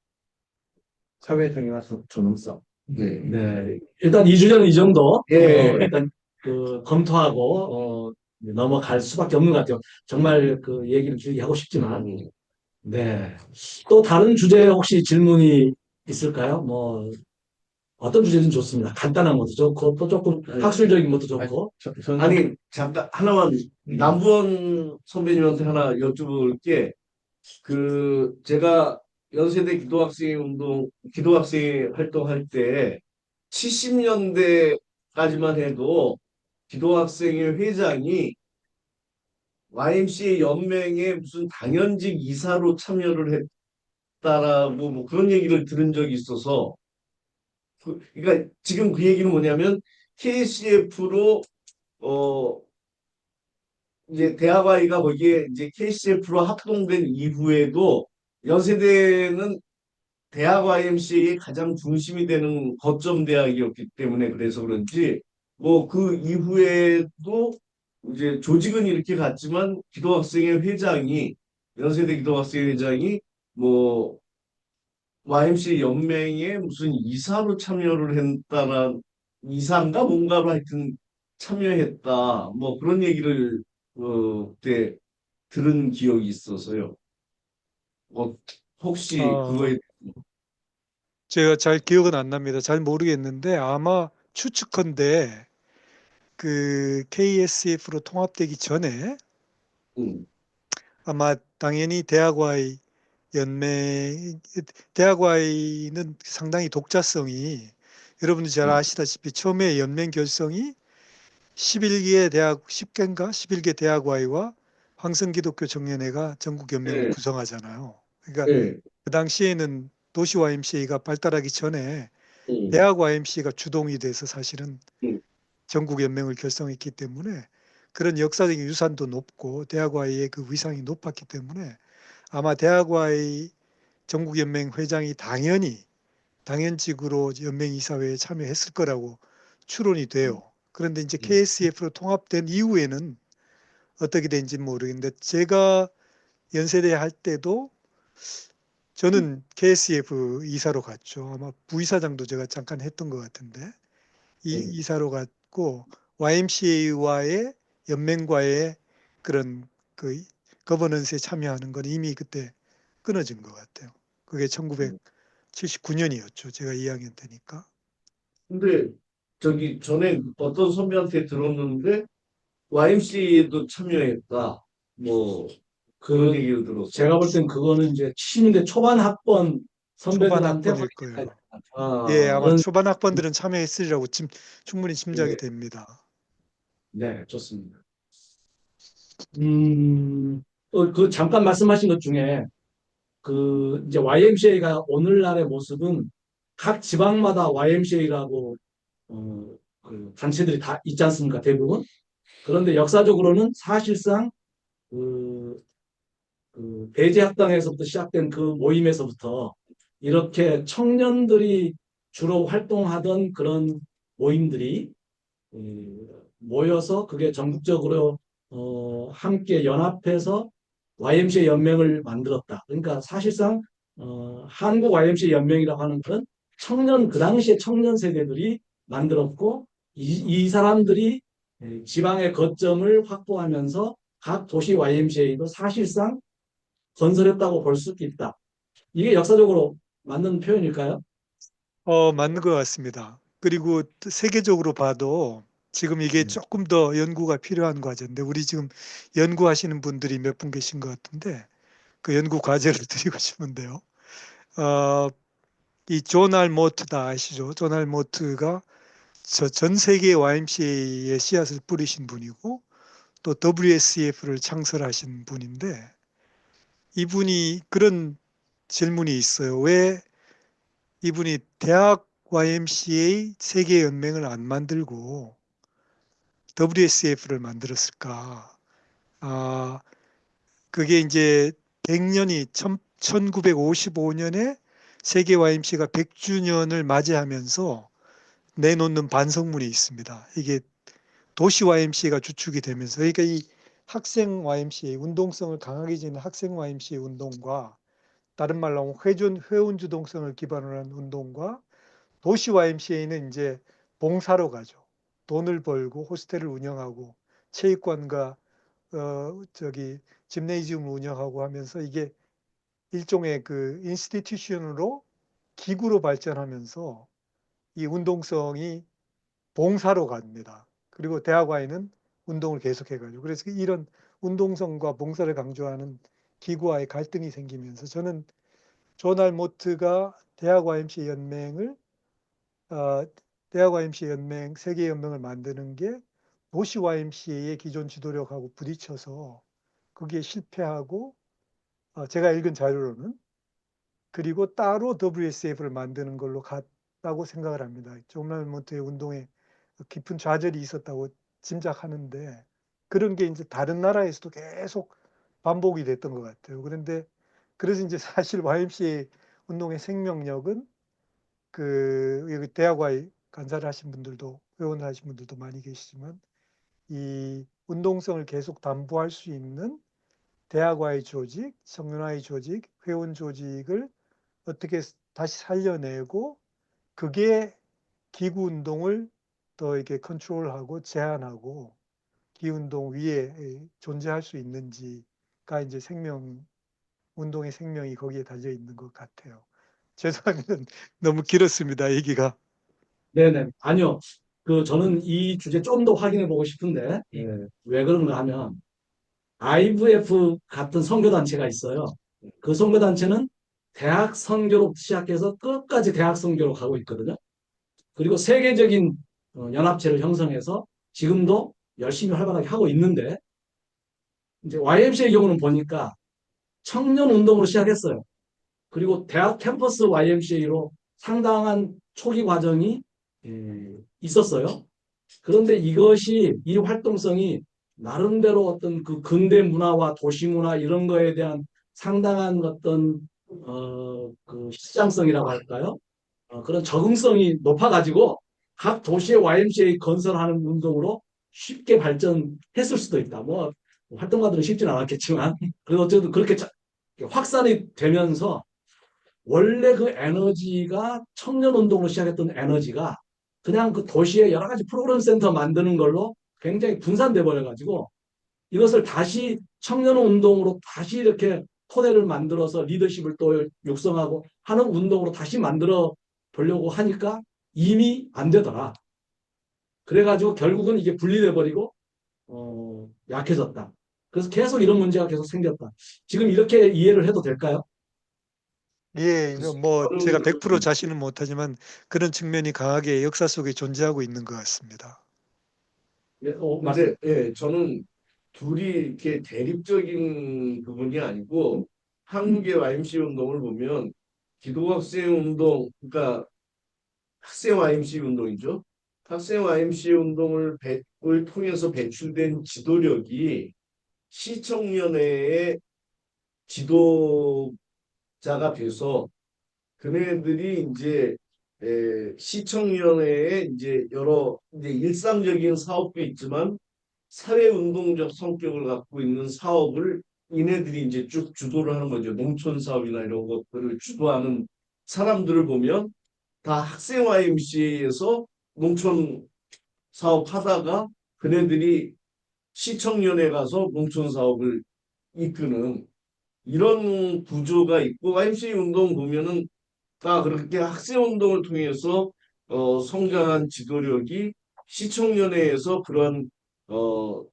G: 사회 정의와 존엄성.
C: 네.
A: 네. 일단 2주 전 이 정도
C: 예.
A: 일단 그 검토하고 넘어갈 수밖에 없는 것 같아요. 정말 그 얘기를 길게 하고 싶지만 네. 또 다른 주제 혹시 질문이 있을까요? 뭐 어떤 주제든 좋습니다. 간단한 것도 좋고 또 조금 학술적인 것도 좋고.
C: 아니 잠깐 하나만 남부원 선배님한테 하나 여쭤볼 게 제가 연세대 기도학생 활동할 때 70년대까지만 해도 기독학생회 회장이 YMCA 연맹에 무슨 당연직 이사로 참여를 했다라고 뭐 그런 얘기를 들은 적이 있어서 그러니까 지금 그 얘기는 뭐냐면 KCF로 어 이제 대학와이가 거기에 이제 KCF로 합동된 이후에도 연세대는 대학 YMCA의 가장 중심이 되는 거점 대학이었기 때문에 그래서 그런지 뭐 그 이후에도 이제 조직은 이렇게 갔지만 기독학생회 회장이 연세대 기독학생회 회장이 뭐 YMCA 연맹에 무슨 이사로 참여를 했다라 이사인가 뭔가로 하여튼 참여했다 뭐 그런 얘기를 그때 들은 기억이 있어서요. 어, 혹시
E: 어,
C: 그거에
E: 제가 잘 기억은 안 납니다. 잘 모르겠는데 아마 추측컨대 그 KSF로 통합되기 전에
C: 음,
E: 아마 당연히 대학와의 연맹, 대학와의는 상당히 독자성이 여러분들 잘
C: 음,
E: 아시다시피 처음에 연맹 결성이 11개 대학, 10개인가? 11개 대학와이와 황성기독교 청년회가 전국 연맹을
C: 예,
E: 구성하잖아요. 그러니까
C: 예,
E: 그 당시에는 도시 YMCA가 발달하기 전에
C: 음,
E: 대학 YMCA가 주동이 돼서 사실은
C: 음,
E: 전국 연맹을 결성했기 때문에 그런 역사적인 유산도 높고 대학와의 그 위상이 높았기 때문에 아마 대학와의 전국연맹 회장이 당연직으로 연맹이사회에 참여했을 거라고 추론이 돼요. 그런데 이제
C: 음,
E: KSF로 통합된 이후에는 어떻게 된지 모르겠는데 제가 연세대 할 때도 저는 KSF 이사로 갔죠. 아마 부이사장도 제가 잠깐 했던 것 같은데
C: 음.
E: 이사로 갔고 YMCA와의 연맹과의 그런 그 거버넌스에 참여하는 건 이미 그때 끊어진 것 같아요. 그게 1979년이었죠. 제가 2학년 때니까.
C: 근데 저기 전에 어떤 선배한테 들었는데 YMCA도 참여했다. 뭐 그런
A: 그
C: 얘기를 들었어.
A: 제가 볼 땐 그거는 이제 70년대 초반 학번
E: 초반
A: 선배들한테
E: 학번일
A: 확인해야
E: 거예요.
A: 될 것 같아요.
E: 예, 아마
A: 그런
E: 초반 학번들은 참여했으리라고 충분히 짐작이
C: 예,
E: 됩니다.
A: 네, 좋습니다. 그 잠깐 말씀하신 것 중에 그 이제 YMCA가 오늘날의 모습은 각 지방마다 YMCA라고 그 단체들이 다 있지 않습니까? 대부분. 그런데 역사적으로는 사실상 그, 그 배제학당에서부터 시작된 그 모임에서부터 이렇게 청년들이 주로 활동하던 그런 모임들이 모여서 그게 전국적으로 함께 연합해서 YMCA 연맹을 만들었다. 그러니까 사실상 한국 YMCA 연맹이라고 하는 것은 청년 그 당시에 청년 세대들이 만들었고 이 사람들이 지방의 거점을 확보하면서 각 도시 YMCA도 사실상 건설했다고 볼 수 있다. 이게 역사적으로 맞는 표현일까요?
E: 맞는 것 같습니다. 그리고 또 세계적으로 봐도 지금 이게 조금 더 연구가 필요한 과제인데 우리 지금 연구하시는 분들이 몇 분 계신 것 같은데 그 연구 과제를 드리고 싶은데요. 어, 이 존 모트다 아시죠? 존 모트가 전 세계 YMCA의 씨앗을 뿌리신 분이고 또 WSCF를 창설하신 분인데 이분이 그런 질문이 있어요. 왜 이분이 대학 YMCA 세계 연맹을 안 만들고 WSCF를 만들었을까? 아, 그게 이제 100년이 1955년에 세계 YMCA가 100주년을 맞이하면서 내놓는 반성문이 있습니다. 이게 도시 YMCA가 주축이 되면서 그러니까 이 학생 YMCA 운동성을 강하게 지닌 학생 YMCA 운동과 다른 말로 하면 회원 주동성을 기반으로 한 운동과 도시 YMCA는 이제 봉사로 가죠. 돈을 벌고 호스텔을 운영하고 체육관과 저기 짐네이지움을 운영하고 하면서 이게 일종의 그 인스티튜션으로 기구로 발전하면서 이 운동성이 봉사로 갑니다. 그리고 대학와에는 운동을 계속해가지고 그래서 이런 운동성과 봉사를 강조하는 기구와의 갈등이 생기면서 저는 존 모트가 대학 YMCA 연맹을 어, 대학 YMCA 연맹 세계 연맹을 만드는 게 도시 YMCA의 기존 지도력하고 부딪혀서 그게 실패하고 제가 읽은 자료로는 그리고 따로 WSF를 만드는 걸로 갔다고 생각을 합니다. 존 말몬트의 운동에 깊은 좌절이 있었다고 짐작하는데 그런 게 이제 다른 나라에서도 계속 반복이 됐던 것 같아요. 그런데 그래서 이제 사실 YMCA 운동의 생명력은 그 여기 대학와의 간사를 하신 분들도 회원을 하신 분들도 많이 계시지만 이 운동성을 계속 담보할 수 있는 대학와의 조직, 청년와의 조직, 회원 조직을 어떻게 다시 살려내고 그게 기구 운동을 더 이렇게 컨트롤하고 제한하고 기구 운동 위에 존재할 수 있는지가 이제 운동의 생명이 거기에 달려 있는 것 같아요. 죄송합니다. 너무 길었습니다, 얘기가.
A: 네네. 아니요. 저는 이 주제 좀 더 확인해 보고 싶은데, 왜 그런가 하면, IVF 같은 선교단체가 있어요. 그 선교단체는 대학 선교로 시작해서 끝까지 대학 선교로 가고 있거든요. 그리고 세계적인 연합체를 형성해서 지금도 열심히 활발하게 하고 있는데, 이제 YMCA의 경우는 보니까 청년 운동으로 시작했어요. 그리고 대학 캠퍼스 YMCA로 상당한 초기 과정이 있었어요. 그런데 이 활동성이 나름대로 어떤 그 근대 문화와 도시 문화 이런 거에 대한 상당한 어떤 그 시장성이라고 할까요? 그런 적응성이 높아가지고 각 도시의 YMCA 건설하는 운동으로 쉽게 발전했을 수도 있다. 뭐 활동가들은 쉽지는 않았겠지만 그래도 어쨌든 그렇게 확산이 되면서 원래 그 에너지가 청년 운동으로 시작했던 에너지가 그냥 그 도시에 여러 가지 프로그램 센터 만드는 걸로 굉장히 분산돼 버려가지고 이것을 다시 청년 운동으로 다시 이렇게 토대를 만들어서 리더십을 또 육성하고 하는 운동으로 다시 만들어 보려고 하니까 이미 안 되더라. 그래가지고 결국은 이게 분리돼 버리고 약해졌다. 그래서 계속 이런 문제가 계속 생겼다. 지금 이렇게 이해를 해도 될까요?
E: 예, 이거 뭐 제가 100%
C: 저는
E: 자신은 못하지만 그런 측면이 강하게 역사 속에 존재하고 있는 것 같습니다.
A: 예,
C: 근데 저는 둘이 이렇게 대립적인 부분이 아니고 한국의 YMCA 운동을 보면 기독학생 운동, 그러니까 학생 YMCA 운동이죠. 학생 YMCA 을 통해서 배출된 지도력이 시청년회의 지도자가 돼서 그네들이 이제 시청위원회에 이제 여러 이제 일상적인 사업도 있지만 사회운동적 성격을 갖고 있는 사업을 이네들이 이제 쭉 주도를 하는 거죠. 농촌 사업이나 이런 것들을 주도하는 사람들을 보면 다 학생 YMCA에서 농촌 사업 하다가 그네들이 시청위원회 가서 농촌 사업을 이끄는 이런 구조가 있고 YMCA 운동 보면은 다 그렇게 학생 운동을 통해서 성장한 지도력이 시청년회에서 그런 어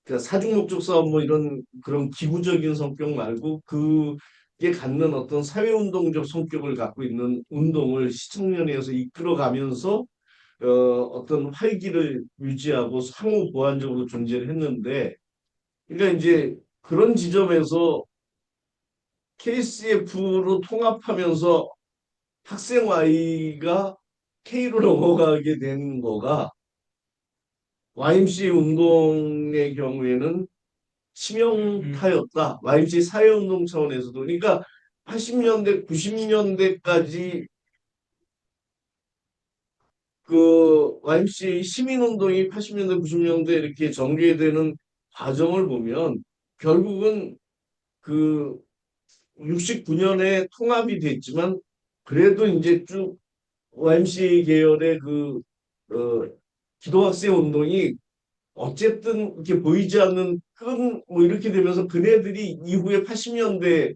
C: 그러니까 사중 목적 사업 뭐 이런 그런 기구적인 성격 말고 그게 갖는 어떤 사회운동적 성격을 갖고 있는 운동을 시청년회에서 이끌어가면서 어떤 활기를 유지하고 상호 보완적으로 존재를 했는데 그러니까 이제 그런 지점에서 KCF로 통합하면서 학생 Y가 K로 넘어가게 된 거가 YMCA 운동의 경우에는 치명타였다. YMCA 사회운동 차원에서도. 그러니까 80년대, 90년대까지 그 YMCA 시민운동이 80년대, 90년대 이렇게 전개되는 과정을 보면 결국은 그 69년에 통합이 됐지만 그래도 이제 쭉 YMCA 계열의 기독학생 운동이 어쨌든 이렇게 보이지 않는 큰 뭐 이렇게 되면서 그네들이 이후에 80년대,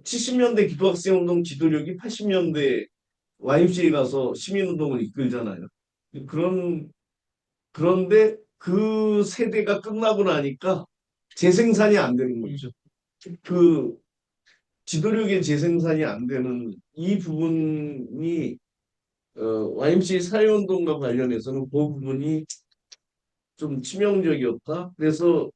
C: 70년대 기독학생 운동 지도력이 80년대 YMCA 가서 시민운동을 이끌잖아요. 그런 그런데 그 세대가 끝나고 나니까 재생산이 안 되는 거죠. 그 지도력의 재생산이 안 되는 이 부분이 YMCA 사회운동과 관련해서는 그 부분이 좀 치명적이었다. 그래서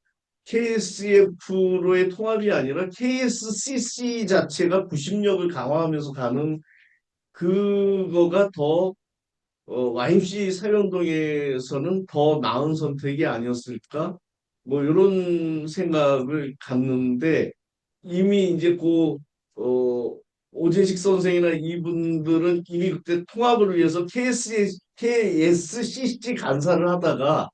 C: KSF로의 통합이 아니라 KSCC 자체가 구심력을 강화하면서 가는 그거가 더 YMCA 사회운동에서는 더 나은 선택이 아니었을까? 뭐 이런 생각을 갖는데 이미 이제 오재식 선생이나 이분들은 이미 그때 통합을 위해서 KSCC 간사를 하다가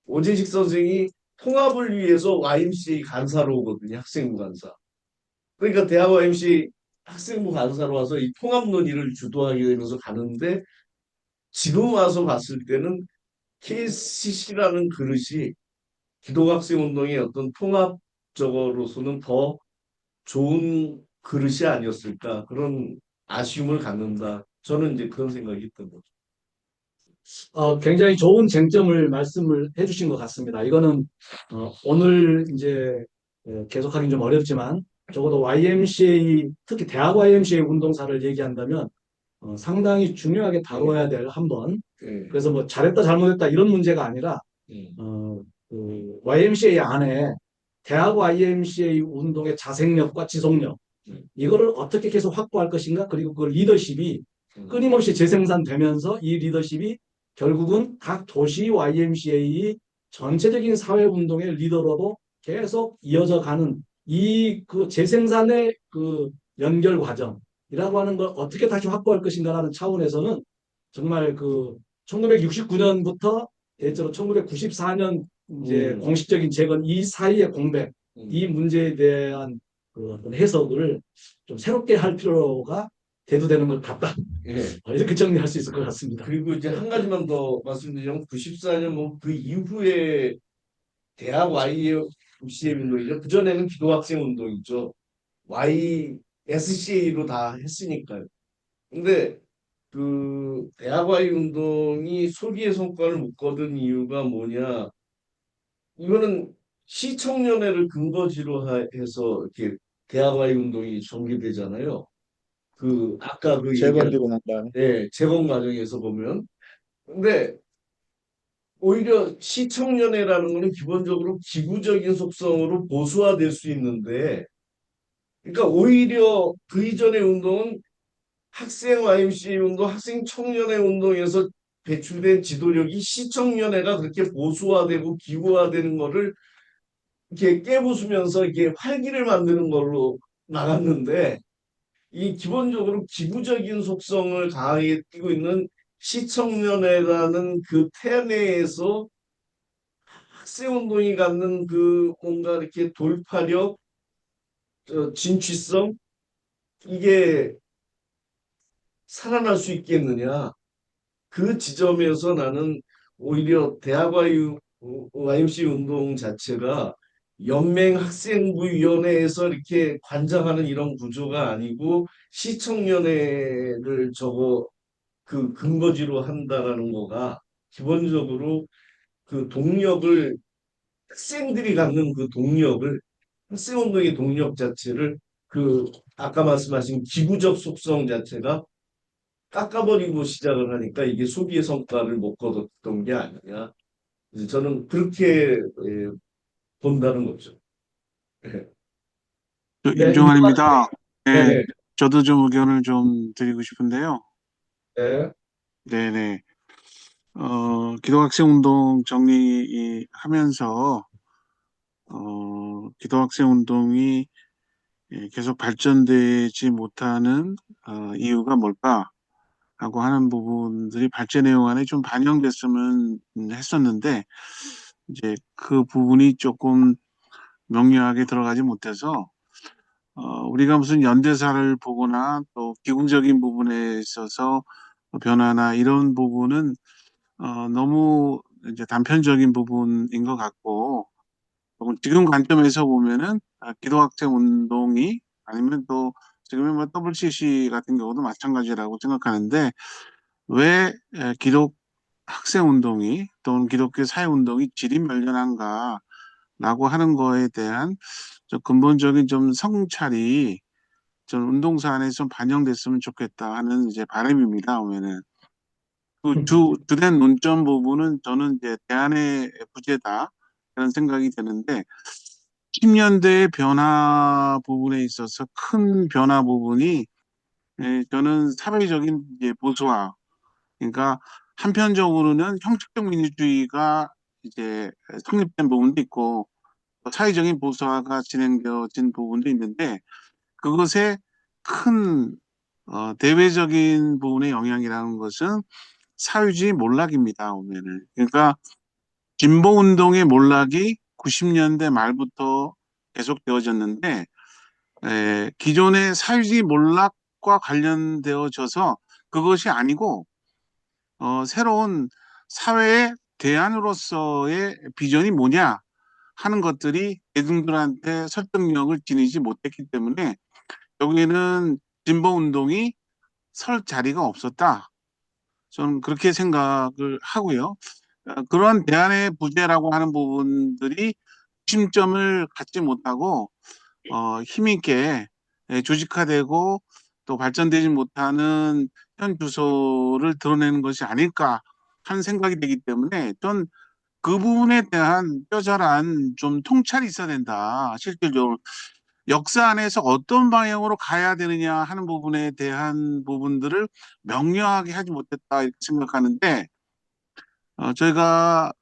C: 오재식 선생이 통합을 위해서 YMCA 간사로 오거든요. 학생부 간사. 그러니까 대학 YMCA 학생부 간사로 와서 이 통합 논의를 주도하게 되면서 가는데 지금 와서 봤을 때는 KCC라는 그릇이 기독학생운동의 어떤 통합적으로서는 더 좋은 그릇이 아니었을까 그런 아쉬움을 갖는다. 저는 이제 그런 생각이 있던 거죠.
A: 굉장히 좋은 쟁점을 말씀을 해주신 것 같습니다. 이거는 오늘 이제 계속하기는 좀 어렵지만 적어도 YMCA, 특히 대학 YMCA 운동사를 얘기한다면 상당히 중요하게 다뤄야 될 한 번.
C: 예.
A: 그래서 뭐 잘했다 잘못했다 이런 문제가 아니라
C: 예.
A: 그 YMCA 안에 대학 YMCA 운동의 자생력과 지속력 이거를 어떻게 계속 확보할 것인가 그리고 그 리더십이 끊임없이 재생산되면서 이 리더십이 결국은 각 도시 YMCA 전체적인 사회운동의 리더로도 계속 이어져 가는 이 그 재생산의 그 연결 과정이라고 하는 걸 어떻게 다시 확보할 것인가라는 차원에서는 정말 그 1969년부터 대체로 1994년 이제 공식적인 재건 이 사이의 공백, 이 문제에 대한 그 어떤 해석을 좀 새롭게 할 필요가 대두되는 것 같다.
C: 예.
A: 이렇게 정리할 수 있을 것 같습니다.
C: 그리고 이제 한 가지만 더 말씀드리면 94년 뭐 그 이후에 대학 YMCA 운동이죠. 그전에는 기독학생 운동이죠. YSCA로 다 했으니까요. 근데 그 대학 Y 운동이 소기의 성과를 못 거둔 이유가 뭐냐? 이거는 시청년회를 근거지로 해서 이렇게 대학 Y 운동이 전개되잖아요. 그 아까 그 얘기한
D: 재건되고 난 다음에.
C: 재건 과정에서 보면 근데 오히려 시청년회라는 거는 기본적으로 기구적인 속성으로 보수화될 수 있는데 그러니까 오히려 그 이전의 운동은 학생 YMCA 운동, 학생 청년회 운동에서 배출된 지도력이 시청년회가 그렇게 보수화되고 기구화되는 거를 이렇게 깨부수면서 이게 활기를 만드는 걸로 나갔는데 이 기본적으로 기구적인 속성을 강하게 띠고 있는 시청년회라는 그 태내에서 학생운동이 갖는 그 뭔가 이렇게 돌파력, 진취성 이게 살아날 수 있겠느냐. 그 지점에서 나는 오히려 대학 YMC 운동 자체가 연맹학생부위원회에서 이렇게 관장하는 이런 구조가 아니고 시청년회를 그 근거지로 한다라는 거가 기본적으로 그 동력을 학생들이 갖는 그 동력을 학생운동의 동력 자체를 그 아까 말씀하신 기구적 속성 자체가 깎아버리고 시작을 하니까 이게 소비의 성과를 못 거뒀던 게 아니냐. 그래서 저는 그렇게 본다는 거죠. 네.
A: 네,
H: 임종환입니다. 네,
C: 네.
H: 저도 좀 의견을 좀 드리고 싶은데요.
C: 네.
H: 네네. 기독학생 운동 정리하면서, 기독학생 운동이 계속 발전되지 못하는, 이유가 뭘까? 하고 하는 부분들이 발제 내용 안에 좀 반영됐으면 했었는데, 이제 그 부분이 조금 명료하게 들어가지 못해서, 우리가 무슨 연대사를 보거나 또 기능적인 부분에 있어서 변화나 이런 부분은 너무 이제 단편적인 부분인 것 같고 혹은 지금 관점에서 보면은 기독학생 운동이 아니면 또 지금의 뭐 WCC 같은 경우도 마찬가지라고 생각하는데 왜 기독 학생 운동이 또는 기독교 사회 운동이 질이 멸렬한가라고 하는 거에 대한 좀 근본적인 좀 성찰이 전 운동사 안에 좀 반영됐으면 좋겠다 하는 이제 바람입니다. 오면은 그 주된 논점 부분은 저는 이제 대안의 부재다 그런 생각이 드는데 10년대의 변화 부분에 있어서 큰 변화 부분이 저는 사회적인 이제 보수화 그러니까 한편적으로는 형식적 민주주의가 이제 성립된 부분도 있고 또 사회적인 보수화가 진행되어진 부분도 있는데 그것의 큰 대외적인 부분의 영향이라는 것은 사회주의 몰락입니다. 보면은 그러니까 진보 운동의 몰락이 90년대 말부터 계속되어졌는데 기존의 사회주의 몰락과 관련되어져서 그것이 아니고 새로운 사회의 대안으로서의 비전이 뭐냐 하는 것들이 대중들한테 설득력을 지니지 못했기 때문에 여기에는 진보 운동이 설 자리가 없었다. 저는 그렇게 생각을 하고요. 그런 대안의 부재라고 하는 부분들이 중심점을 갖지 못하고 힘있게 조직화되고 또 발전되지 못하는 현 주소를 드러내는 것이 아닐까 하는 생각이 되기 때문에 전 그 부분에 대한 뼈저란 좀 통찰이 있어야 된다. 실질적으로 역사 안에서 어떤 방향으로 가야 되느냐 하는 부분에 대한 부분들을 명료하게 하지 못했다 이렇게 생각하는데 저희가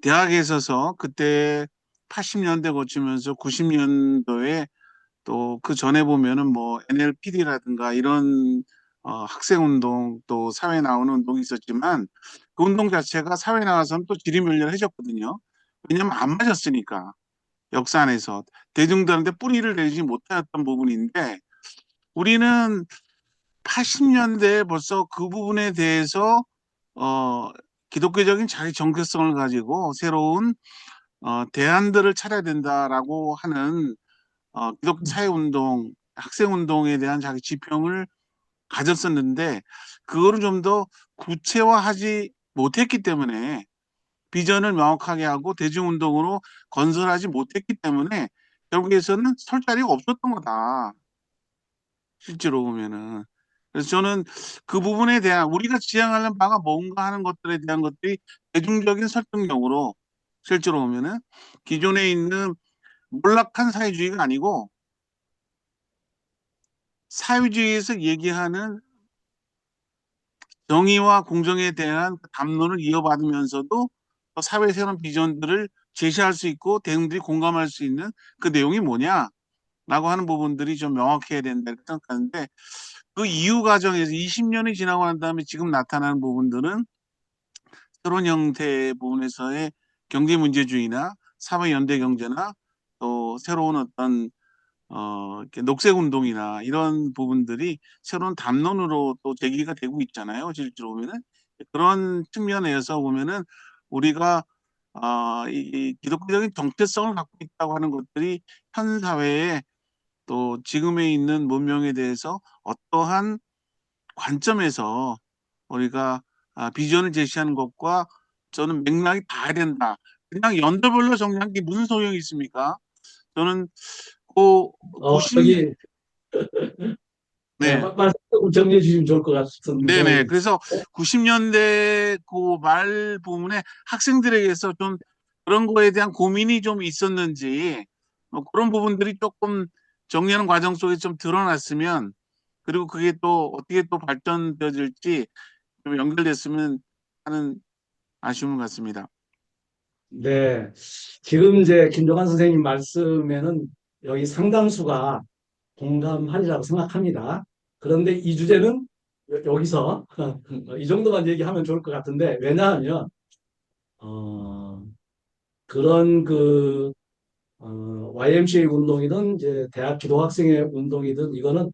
H: 대학에 있어서 그때 80년대 거치면서 90년도에 또 그 전에 보면은 뭐 NLPD라든가 이런 학생운동 또 사회 나오는 운동이 있었지만 그 운동 자체가 사회 나와서는 또 지리멸렬해졌거든요. 왜냐하면 안 맞았으니까 역사 안에서 대중들한테 뿌리를 내지 못했던 부분인데 우리는 80년대에 벌써 그 부분에 대해서 어, 기독교적인 자기 정체성을 가지고 새로운 대안들을 찾아야 된다라고 하는 기독교 사회운동, 학생운동에 대한 자기 지평을 가졌었는데 그거를 좀 더 구체화하지 못했기 때문에 비전을 명확하게 하고 대중운동으로 건설하지 못했기 때문에 결국에서는 설 자리가 없었던 거다. 실제로 보면은. 그래서 저는 그 부분에 대한 우리가 지향하는 바가 뭔가 하는 것들에 대한 것들이 대중적인 설득력으로 실제로 보면은 기존에 있는 몰락한 사회주의가 아니고 사회주의에서 얘기하는 정의와 공정에 대한 그 담론을 이어받으면서도 또 사회의 새로운 비전들을 제시할 수 있고 대중들이 공감할 수 있는 그 내용이 뭐냐라고 하는 부분들이 좀 명확해야 된다 이렇게 생각하는데 그 이후 과정에서 20년이 지나고 난 다음에 지금 나타나는 부분들은 새로운 형태의 부분에서의 경제 문제주의나 사회 연대 경제나 또 새로운 어떤 이렇게 녹색 운동이나 이런 부분들이 새로운 담론으로 또 제기가 되고 있잖아요. 실제로 보면은 그런 측면에서 보면은 우리가 이 기독교적인 정체성을 갖고 있다고 하는 것들이 현 사회에 또 지금에 있는 문명에 대해서 어떠한 관점에서 우리가 비전을 제시하는 것과 저는 맥락이 닿아야 된다. 그냥 연도별로 정리한 게 무슨 소용이 있습니까? 저는 그 90,
A: 여기
H: 네,
A: 말씀 조금 정리해 주시면 좋을 것 같은데,
H: 네네. 그래서 90년대 그 말 부분에 학생들에게서 좀 그런 거에 대한 고민이 좀 있었는지 그런 부분들이 조금 정리하는 과정 속에 좀 드러났으면 그리고 그게 또 어떻게 또 발전되어질지 좀 연결됐으면 하는 아쉬움을 갖습니다.
A: 네. 지금 이제 김종환 선생님 말씀에는 여기 상당수가 공감하리라고 생각합니다. 그런데 이 주제는 여기서 이 정도만 얘기하면 좋을 것 같은데, 왜냐하면 어, 그런 YMCA 운동이든 이제 대학 기독학생의 운동이든 이거는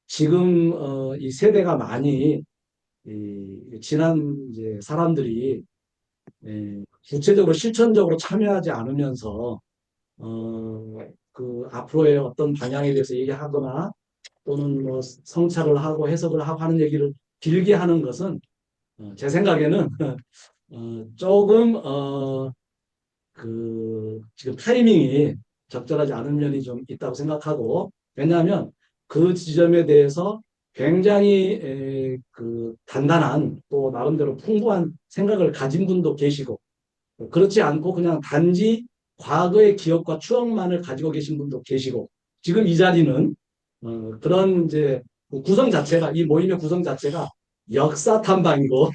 A: 지금 이 세대가 많이 지난 이제 사람들이 구체적으로 실천적으로 참여하지 않으면서 그 앞으로의 어떤 방향에 대해서 얘기하거나 또는 뭐 성찰을 하고 해석을 하고 하는 얘기를 길게 하는 것은 제 생각에는 조금 지금 타이밍이 적절하지 않은 면이 좀 있다고 생각하고 왜냐하면 그 지점에 대해서 굉장히 그 단단한 또 나름대로 풍부한 생각을 가진 분도 계시고 그렇지 않고 그냥 단지 과거의 기억과 추억만을 가지고 계신 분도 계시고 지금 이 자리는 그런 이제 그 구성 자체가 이 모임의 구성 자체가 역사 탐방이고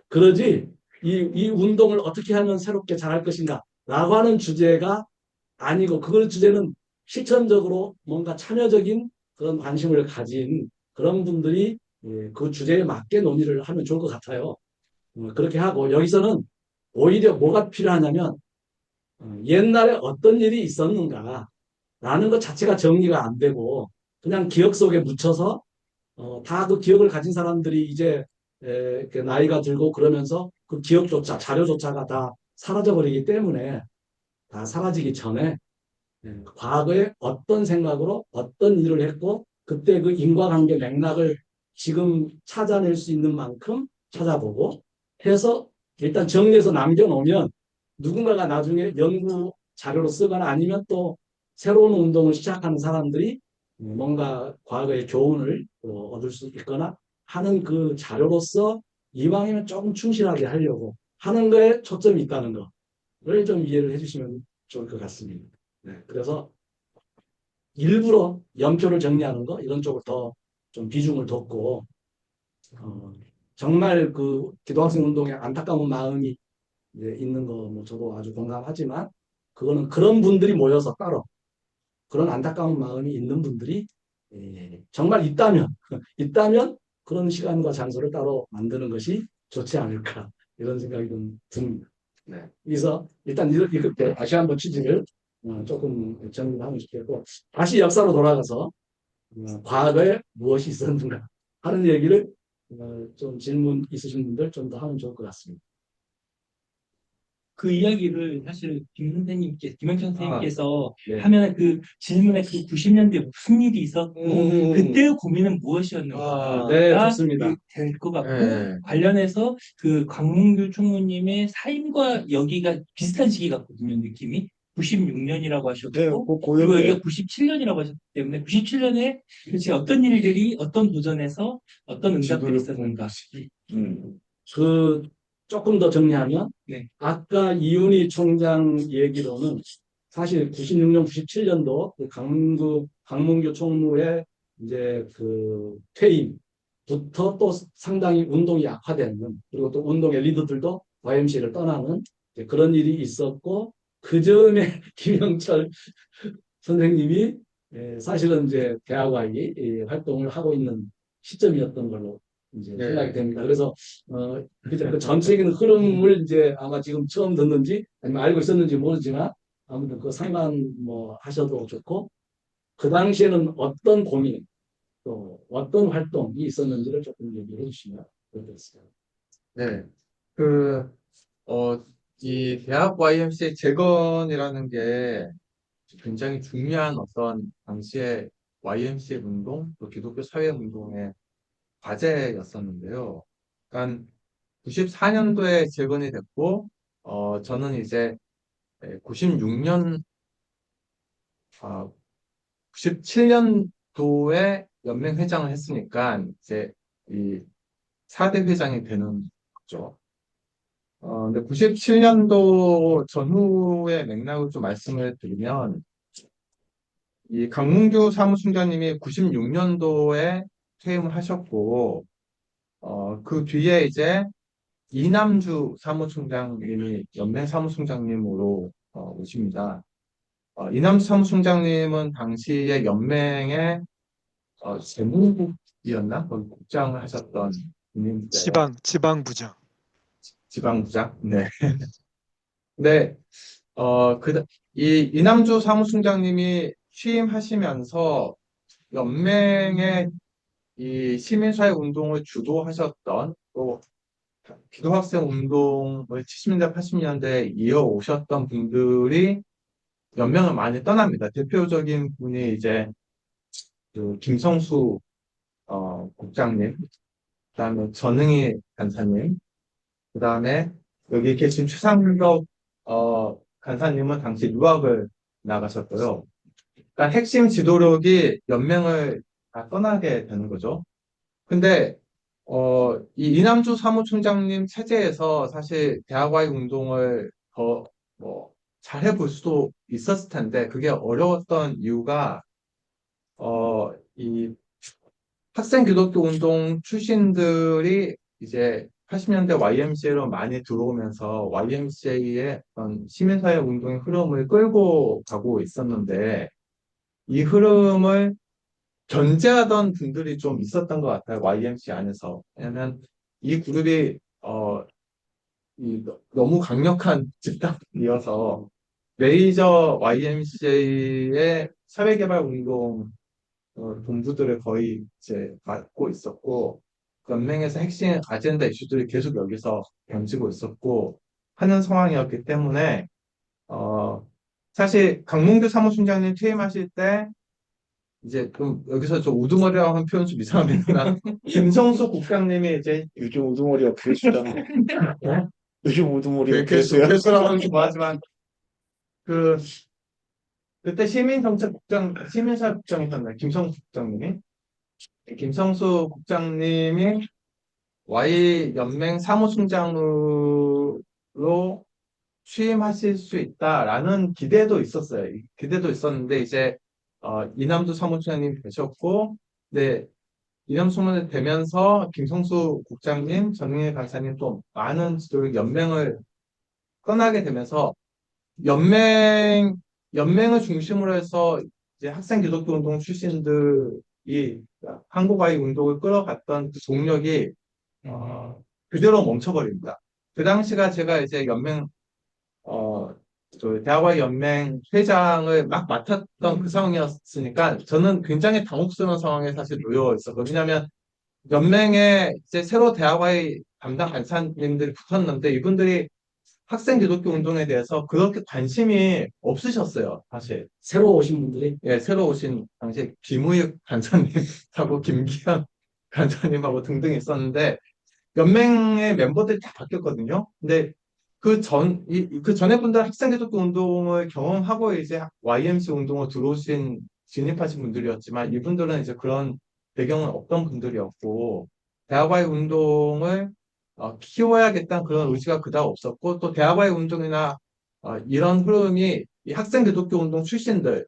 A: 그러지 이 운동을 어떻게 하면 새롭게 잘할 것인가 라고 하는 주제가 아니고 그 주제는 실천적으로 뭔가 참여적인 그런 관심을 가진 그런 분들이 그 주제에 맞게 논의를 하면 좋을 것 같아요. 그렇게 하고 여기서는 오히려 뭐가 필요하냐면 옛날에 어떤 일이 있었는가 라는 것 자체가 정리가 안 되고 그냥 기억 속에 묻혀서 다 그 기억을 가진 사람들이 이제 그 나이가 들고 그러면서 그 기억조차 자료조차가 다 사라져버리기 때문에 다 사라지기 전에 과거에 어떤 생각으로 어떤 일을 했고 그때 그 인과관계 맥락을 지금 찾아낼 수 있는 만큼 찾아보고 해서 일단 정리해서 남겨놓으면 누군가가 나중에 연구 자료로 쓰거나 아니면 또 새로운 운동을 시작하는 사람들이 뭔가 과거의 교훈을 얻을 수 있거나 하는 그 자료로서 이왕이면 조금 충실하게 하려고 하는 거에 초점이 있다는 거를 좀 이해를 해주시면 좋을 것 같습니다. 네, 그래서 일부러 연표를 정리하는 거 이런 쪽을 더 좀 비중을 뒀고 정말 그 기독학생 운동에 안타까운 마음이 있는 거 뭐 저도 아주 공감하지만 그거는 그런 분들이 모여서 따로 그런 안타까운 마음이 있는 분들이 정말 있다면 있다면 그런 시간과 장소를 따로 만드는 것이 좋지 않을까 이런 생각이 좀 듭니다. 네. 그래서 일단 이렇게 다시 한번 취지를 조금 정리하고 싶겠고 다시 역사로 돌아가서 과거에 무엇이 있었는가 하는 얘기를 좀 질문 있으신 분들 좀 더 하면 좋을 것 같습니다.
B: 그 이야기를 사실 김영천 선생님께서
C: 네.
B: 하면 그 질문에 그 90년대 무슨 일이 있었고 그때의 고민은 무엇이었는가
A: 네, 좋습니다.
B: 될 것 같고
C: 네.
B: 관련해서 그 강문규 총무님의 사임과 여기가 비슷한 시기 같거든요, 느낌이. 96년이라고 하셨고
D: 네,
B: 그리고 여기가 97년이라고 하셨기 때문에 97년에 도대체 어떤 일들이 어떤 도전에서 어떤 응답들이 있었는가.
A: 그 조금 더 정리하면
B: 네.
A: 아까 이윤희 총장 얘기로는 사실 96년, 97년도 그 강문규 총무의 이제 그 퇴임부터 또 상당히 운동이 악화되는 그리고 또 운동의 리더들도 YMCA를 떠나는 그런 일이 있었고 그 전에 김영철 선생님이 사실은 이제 대학와의 활동을 하고 있는 시점이었던 걸로 이제
C: 네.
A: 생각이 됩니다. 그래서 그죠? 그 전체적인 흐름을 이제 아마 지금 처음 듣는지 아니면 알고 있었는지 모르지만 아무튼 그 상관 뭐 하셔도 좋고 그 당시에는 어떤 고민 또 어떤 활동이 있었는지를 조금 얘기해 주시면 좋겠습니다.
G: 네. 그, 이 대학 YMCA 재건이라는 게 굉장히 중요한 어떤 당시의 YMCA 운동, 또 기독교 사회 운동의 과제였었는데요. 그러니까 94년도에 재건이 됐고, 저는 이제 96년, 97년도에 연맹회장을 했으니까 이제 이 4대 회장이 되는 거죠. 근데 97년도 전후의 맥락을 좀 말씀을 드리면, 이 강문규 사무총장님이 96년도에 퇴임을 하셨고, 그 뒤에 이제 이남주 사무총장님이 연맹 사무총장님으로 오십니다. 이남주 사무총장님은 당시에 연맹의 재무국이었나? 거기 국장을 하셨던 분인데
E: 지방부장.
G: 지방부장? 네. 네. 이 이남주 사무총장님이 취임하시면서 연맹의 이 시민사회 운동을 주도하셨던 또 기독학생 운동을 70년대, 80년대에 이어오셨던 분들이 연맹을 많이 떠납니다. 대표적인 분이 이제 그 김성수 국장님, 그다음에 전흥희 간사님, 그다음에 여기 계신 최상덕 간사님은 당시 유학을 나가셨고요. 그러니까 핵심 지도력이 연맹을 다 떠나게 되는 거죠. 근데 이 이남주 사무총장님 체제에서 사실 대학와의 운동을 더 뭐 잘해볼 수도 있었을 텐데 그게 어려웠던 이유가 이 학생 기독교 운동 출신들이 이제 80년대 YMCA로 많이 들어오면서 YMCA의 어떤 시민사회 운동의 흐름을 끌고 가고 있었는데 이 흐름을 견제하던 분들이 좀 있었던 것 같아요. YMC 안에서. 왜냐하면 이 그룹이 너무 강력한 집단이어서 메이저 YMCA의 사회개발 운동 본부들을 거의 이제 맡고 있었고 그 연맹에서 핵심 아젠다 이슈들이 계속 여기서 번지고 있었고 하는 상황이었기 때문에 사실 강문규 사무총장님 퇴임하실 때 이제 좀 여기서 좀 우두머리라고 하는 표현 좀 이상합니다. 김성수 국장님이 이제
D: 요즘 우두머리가 괴수잖아.
G: 어?
D: 요즘 우두머리가 괴수야.
G: 괴수라고 하는 게 뭐하지만 그 그때 시민사회국장이셨나요? 김성수 국장님이 김성수 국장님이 Y 연맹 사무총장으로 취임하실 수 있다라는 기대도 있었어요. 기대도 있었는데 이제 이남두 사무총장님 되셨고, 네, 이남두 사무총장이 되면서 김성수 국장님, 전민희 간사님 또 많은 지도력 연맹을 떠나게 되면서 연맹을 중심으로 해서 이제 학생 기독교 운동 출신들이 한국아이 운동을 끌어갔던 그 동력이 그대로 멈춰버립니다. 그 당시가 제가 이제 대학와의 연맹 회장을 막 맡았던 그 상황이었으니까 저는 굉장히 당혹스러운 상황에 사실 놓여 있었거든요. 왜냐하면 연맹에 이제 새로 대학와의 담당 간사님들이 붙었는데 이분들이 학생 기독교 운동에 대해서 그렇게 관심이 없으셨어요, 사실.
A: 새로 오신 분들이
G: 예, 새로 오신 당시 김우익 간사님하고 김기현 간사님하고 등등 있었는데 연맹의 멤버들이 다 바뀌었거든요. 근데 그 전에 분들 학생 기독교 운동을 경험하고 이제 YMC 운동을 진입하신 분들이었지만 이분들은 이제 그런 배경은 없던 분들이었고 대학와의 운동을 키워야겠다는 그런 의지가 그다지 없었고 또 대학와의 운동이나 이런 흐름이 이 학생 기독교 운동 출신들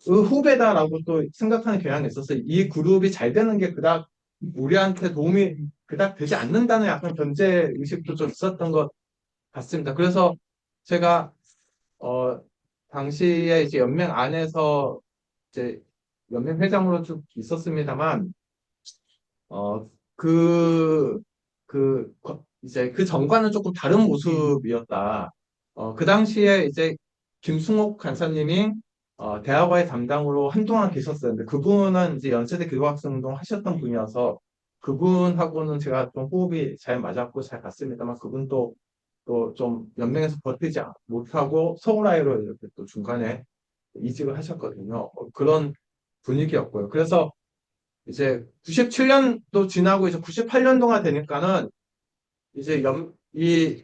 G: 후배다라고 또 생각하는 경향이 있었어요. 이 그룹이 잘 되는 게 그닥 우리한테 도움이 그닥 되지 않는다는 약간 견제 의식도 좀 있었던 것 같습니다. 그래서 제가 당시에 이제 연맹 안에서 이제 연맹 회장으로 쭉 있었습니다만 어, 그, 이제 그 전과는 조금 다른 모습이었다. 그 당시에 이제 김승옥 간사님이 대학와의 담당으로 한동안 계셨었는데 그분은 이제 연세대 교육학생운동 하셨던 분이어서 그분하고는 제가 좀 호흡이 잘 맞았고 잘 갔습니다만 그분도 또 좀 연맹에서 버티지 못하고 서울아이로 이렇게 또 중간에 이직을 하셨거든요. 그런 분위기였고요. 그래서 이제 97년도 지나고 이제 98년도가 되니까는 이제 이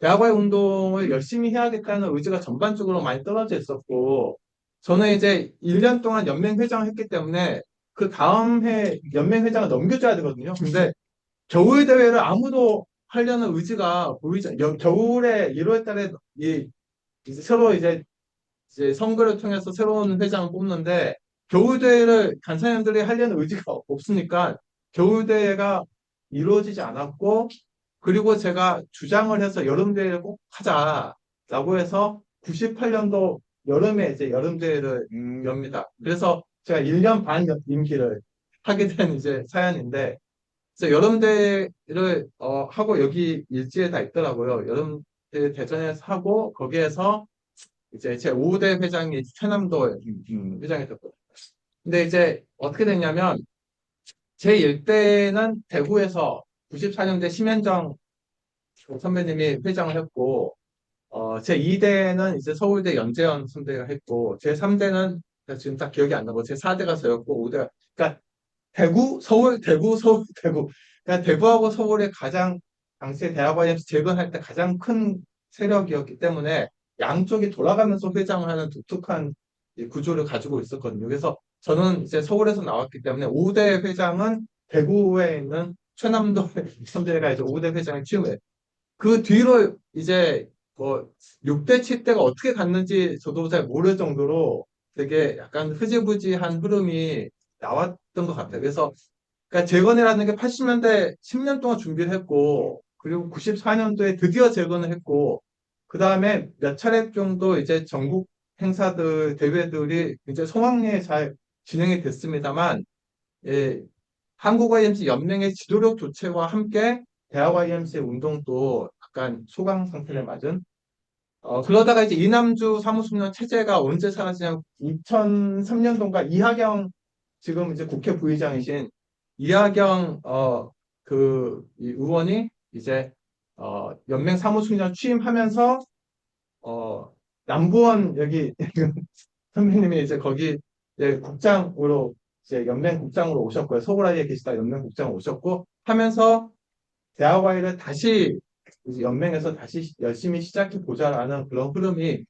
G: 대학와의 운동을 열심히 해야겠다는 의지가 전반적으로 많이 떨어져 있었고 저는 이제 1년 동안 연맹회장을 했기 때문에 그 다음 해 연맹회장을 넘겨줘야 되거든요. 근데 겨울 대회를 아무도 하려는 의지가 보이지 겨울에 1월 달에 이제 새로 이제 선거를 통해서 새로운 회장을 뽑는데 겨울대회를 간사님들이 하려는 의지가 없으니까 겨울대회가 이루어지지 않았고 그리고 제가 주장을 해서 여름대회를 꼭 하자라고 해서 98년도 여름에 이제 여름대회를 엽니다. 그래서 제가 1년 반 임기를 하게 된 이제 사연인데 그래서 여름대회를 하고 여기 일지에 다 있더라고요. 여름대회 대전에서 하고 거기에서 이제 제 5대 회장이 최남도 회장이 됐거든요. 근데 이제 어떻게 됐냐면 제 1대는 대구에서 94년대 심현정 선배님이 회장을 했고 제 2대는 이제 서울대 연재현 선배가 했고 제 3대는 지금 딱 기억이 안 나고 제 4대가 저였고 5대가 그러니까 대구, 서울, 대구, 서울, 대구 그러니까 대구하고 서울의 가장 당시에 대학원에서 재건할 때 가장 큰 세력이었기 때문에 양쪽이 돌아가면서 회장을 하는 독특한 구조를 가지고 있었거든요. 그래서 저는 이제 서울에서 나왔기 때문에 5대 회장은 대구에 있는 최남도 선대가 이제 5대 회장의 취임을 그 뒤로 이제 뭐 6대, 7대가 어떻게 갔는지 저도 잘 모를 정도로 되게 약간 흐지부지한 흐름이 나왔던 것 같아요. 그래서 그러니까 재건이라는 게 80년대 10년 동안 준비를 했고 그리고 94년도에 드디어 재건을 했고 그 다음에 몇 차례 정도 이제 전국 행사들 대회들이 이제 성황리에 잘 진행이 됐습니다만 예, 한국 IMC 연맹의 지도력 조치와 함께 대학 IMC 운동도 약간 소강 상태를 맞은 그러다가 이제 이남주 사무총장 체제가 언제 사라지냐면 2003년도인가 이하경 지금 이제 국회 부의장이신 이하경 이 의원이 이제 연맹 사무총장 취임하면서 남부원 여기 선배님이 이제 거기 이제 국장으로 이제 연맹 국장으로 오셨고요. 서울아이에 계시다 연맹 국장으로 오셨고 하면서 대학와이를 다시 이제 연맹에서 다시 열심히 시작해 보자라는 그런 흐름이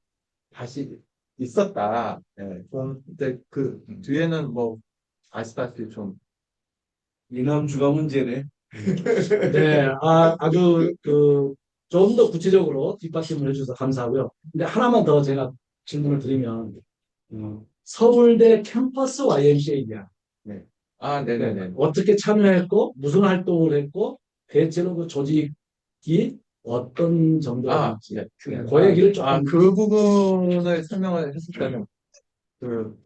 G: 다시 있었다. 예, 좀 근데 그 뒤에는 뭐 아시다시피 좀
C: 이남주가 문제네.
A: 네, 아주 좀 더 구체적으로 뒷받침을 해주셔서 감사하고요. 근데 하나만 더 제가 질문을 드리면 서울대 캠퍼스 YMCA냐?
G: 네네네.
A: 어떻게 참여했고 무슨 활동을 했고 대체로 그 조직이 어떤 정도였는지
G: 네.
A: 그 얘기를 조금
G: 그 부분을 설명을 했었다면 그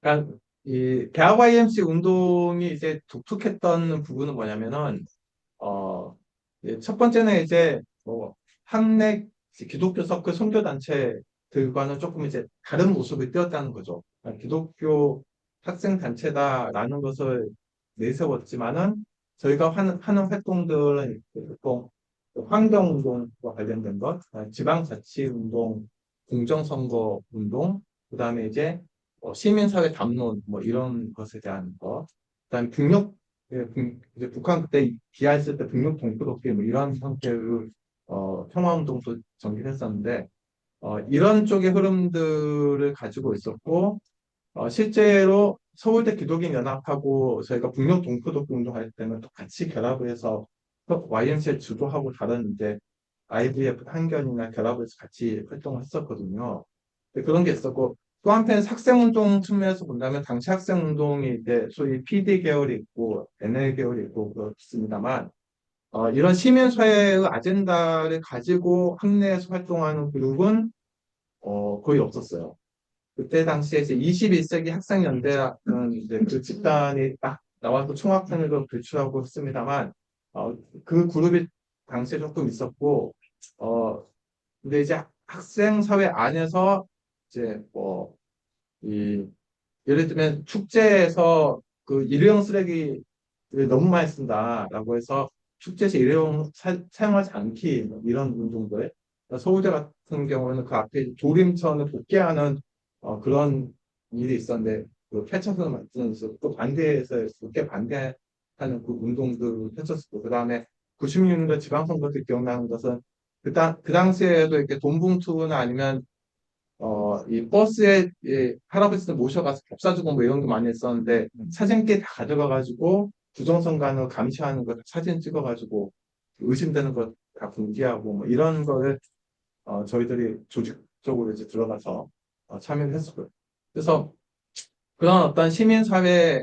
G: 그러니까 이 대학 YMC 운동이 이제 독특했던 부분은 뭐냐면은 첫 번째는 이제 뭐 학내 기독교 서클 선교 단체들과는 조금 이제 다른 모습을 띄었다는 거죠. 그러니까 기독교 학생 단체다라는 것을 내세웠지만은 저희가 하는 활동들은 보통 환경운동과 관련된 것, 지방자치운동, 공정선거 운동, 그 다음에 이제 시민사회 담론 뭐 이런 것에 대한 것, 그다음 북녘 이제 북한 그때 비하했을 때 북녘 동포독기 뭐 이런 형태의 평화운동도 전개했었는데 이런 쪽의 흐름들을 가지고 있었고 실제로 서울대 기독인 연합하고 저희가 북녘 동포독기 운동할 때는 또 같이 결합을 해서 YMCA 주도하고 다른 이제 IVF 한견이나 결합해서 같이 활동을 했었거든요. 그런 게 있었고 또 한편 학생운동 측면에서 본다면 당시 학생운동이 이제 소위 PD 계열이 있고 NL 계열이 있고 그렇습니다만 이런 시민사회의 아젠다를 가지고 학내에서 활동하는 그룹은 거의 없었어요. 그때 당시에 이제 21세기 학생연대라는 이제 그 집단이 딱 나와서 총학생회도 배출하고 했습니다만 그 그룹이 당시에 조금 있었고 근데 이제 학생 사회 안에서 이제 예를 들면 축제에서 그 일회용 쓰레기를 너무 많이 쓴다라고 해서 축제에서 일회용 사용하지 않기 뭐 이런 운동들 서울대 같은 경우는 그 앞에 조림천을 복귀하는 그런 일이 있었는데 그 폐차선을 만들면서 또 반대해서 그렇게 반대하는 그 운동들을 펼쳤었고 그 다음에 96년도 지방선거 때 기억나는 것은 그 당시에도 이렇게 돈봉투나 아니면 이 버스에 할아버지들 모셔가서 밥 사주고 뭐 이런 거 많이 했었는데 사진기 다 가져가가지고 부정선거하는 거 감시하는 거 사진 찍어가지고 의심되는 거 다 공개하고 뭐 이런 거를 저희들이 조직적으로 이제 들어가서 참여를 했었고요. 그래서 그런 어떤 시민사회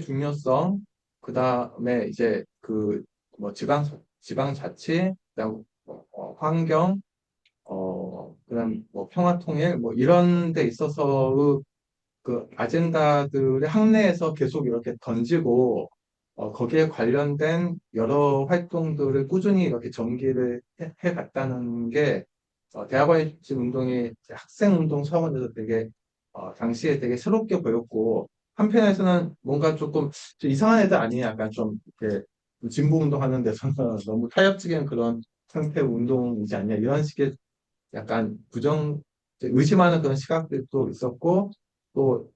G: 중요성, 그 다음에 이제 그 뭐 지방자치, 그다음 환경, 그다음 뭐 평화통일 뭐 이런 데 있어서의 그 아젠다들을 학내에서 계속 이렇게 던지고 거기에 관련된 여러 활동들을 꾸준히 이렇게 전개를 해갔다는 게 대학원입 운동이 학생 운동 차원에서 되게 당시에 되게 새롭게 보였고 한편에서는 뭔가 조금 좀 이상한 애들 아니냐 약간 좀 이렇게 진보 운동하는 데서는 너무 타협적인 그런 형태의 운동이지 않냐 이런 식의 약간 의심하는 그런 시각들도 있었고 또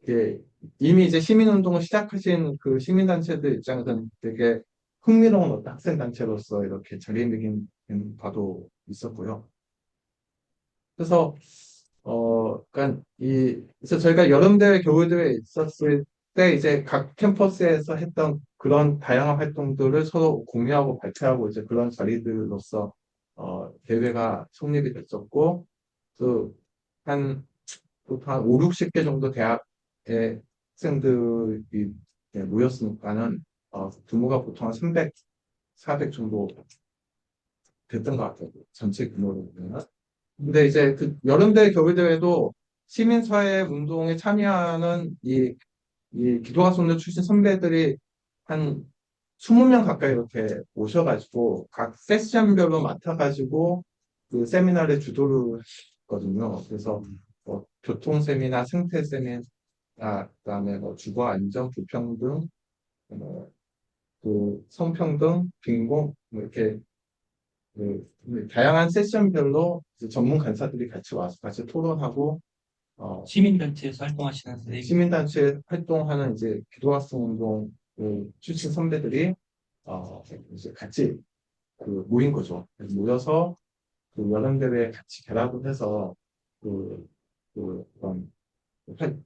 G: 이게 이미 이제 시민운동을 시작하신 그 시민단체들 입장에서는 되게 흥미로운 어떤 학생단체로서 이렇게 자리매김 바도 있었고요. 그래서 그러니까 그래서 저희가 여름대회, 겨울대회에 있었을 그때 이제 각 캠퍼스에서 했던 그런 다양한 활동들을 서로 공유하고 발표하고 이제 그런 자리들로서 대회가 성립이 됐었고, 그한 보통 한 5, 60개 정도 대학의 학생들이 모였으니까는 규모가 보통 한 300, 400 정도 됐던 것 같아요. 전체 규모로 보면. 근데 이제 그 여름대 겨울대회도 시민사회 운동에 참여하는 이 기도학생들 출신 선배들이 한 20명 가까이 이렇게 오셔가지고 각 세션별로 맡아가지고 그 세미나를 주도를 했거든요. 그래서 뭐 교통 세미나, 생태 세미나, 그다음에 뭐 주거 안전, 불평등, 그 성평등, 빈곤 뭐 이렇게 다양한 세션별로 이제 전문 간사들이 같이 와서 같이 토론하고
B: 시민단체에서 활동하시는 선생님.
G: 시민단체 활동하는 이제 기도학생 운동 출신 선배들이 이제 같이 그 모인 거죠. 그래서 모여서 그 여름대회에 같이 결합을 해서 어떤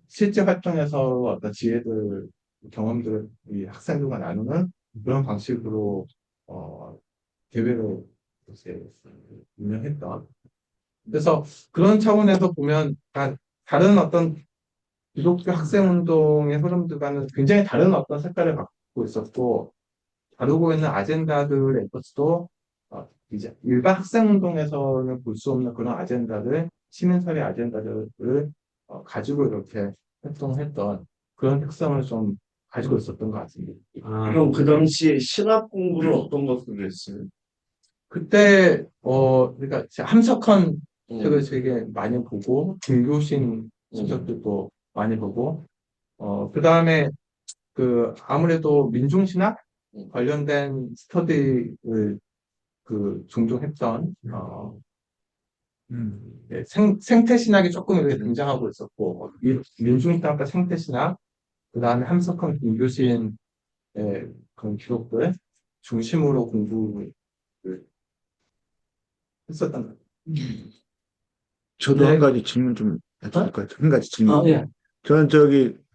G: 실제 활동에서 어떤 지혜들, 경험들을 이 학생들과 나누는 그런 방식으로 대회를 이제 운영했던. 그래서 그런 차원에서 보면 다른 어떤 기독교 학생 운동의 흐름들과는 굉장히 다른 어떤 색깔을 갖고 있었고, 다루고 있는 아젠다들의 것도 이제 일반 학생 운동에서는 볼 수 없는 그런 아젠다들, 시민사회 아젠다들을 가지고 이렇게 활동했던 그런 특성을 좀 가지고 있었던 것 같습니다.
C: 그럼 그 당시에 신학 공부를 어떤 것들을 했어요?
G: 그때 그러니까 함석헌 책을 되게 많이 보고 김교신 서적들도 많이 보고 그 다음에 그 아무래도 민중신학 관련된 스터디를 그 종종 했던 생태신학이 조금 이렇게 등장하고 있었고 민중신학과 생태신학 그 다음에 함석헌 김교신의 그런 기록들 중심으로 공부를 했었던 것 같아요.
D: 저도
A: 네.
D: 한 가지 질문 좀 해도 될까요? 한 가지 질문.
A: 예.
D: 저는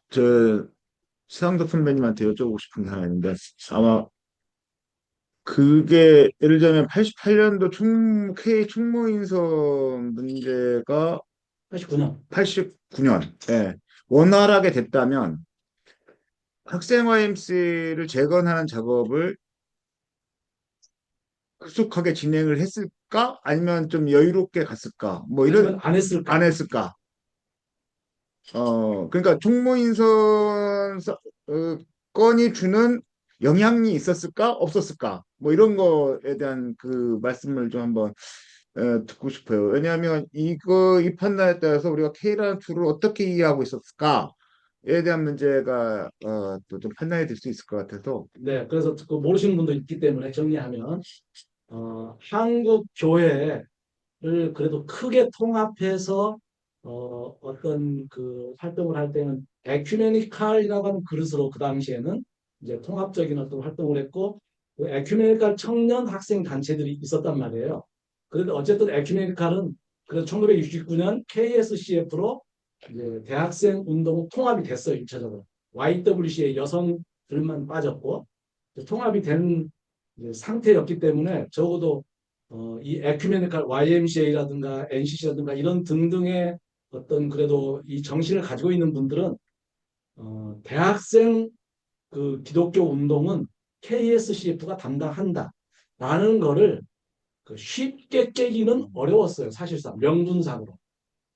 D: 최상덕 선배님한테 여쭤보고 싶은 게 하나 있는데, 아마 그게 예를 들면 88년도 K 충무인선 문제가
A: 89년.
D: 89년, 예, 원활하게 됐다면 학생 YMCA를 재건하는 작업을 급속하게 진행을 했을까? 아니면 좀 여유롭게 갔을까? 뭐 이런,
A: 안 했을까?
D: 안 했을까? 그러니까 총무인선 건이 주는 영향이 있었을까? 없었을까? 뭐 이런 거에 대한 그 말씀을 좀 한번 듣고 싶어요. 왜냐하면 이 판단에 따라서 우리가 K라는 툴을 어떻게 이해하고 있었을까에 대한 문제가 또 좀 판단이 될 수 있을 것 같아서.
A: 네. 그래서 그 모르시는 분도 있기 때문에 정리하면 한국 교회를 그래도 크게 통합해서 어떤 그 활동을 할 때는 에큐메니칼이라고 하는 그릇으로 그 당시에는 이제 통합적인 어떤 활동을 했고 그 에큐메니칼 청년 학생 단체들이 있었단 말이에요. 그런데 어쨌든 에큐메니칼은 그래서 1969년 KSCF로 이제 대학생 운동 통합이 됐어요. 1차적으로. YWCA 여성들만 빠졌고 통합이 된 상태였기 때문에 적어도 이 에큐메니칼 YMCA라든가 NCC라든가 이런 등등의 어떤 그래도 이 정신을 가지고 있는 분들은 대학생 그 기독교 운동은 KSCF가 담당한다라는 거를 그 쉽게 깨기는 어려웠어요. 사실상 명분상으로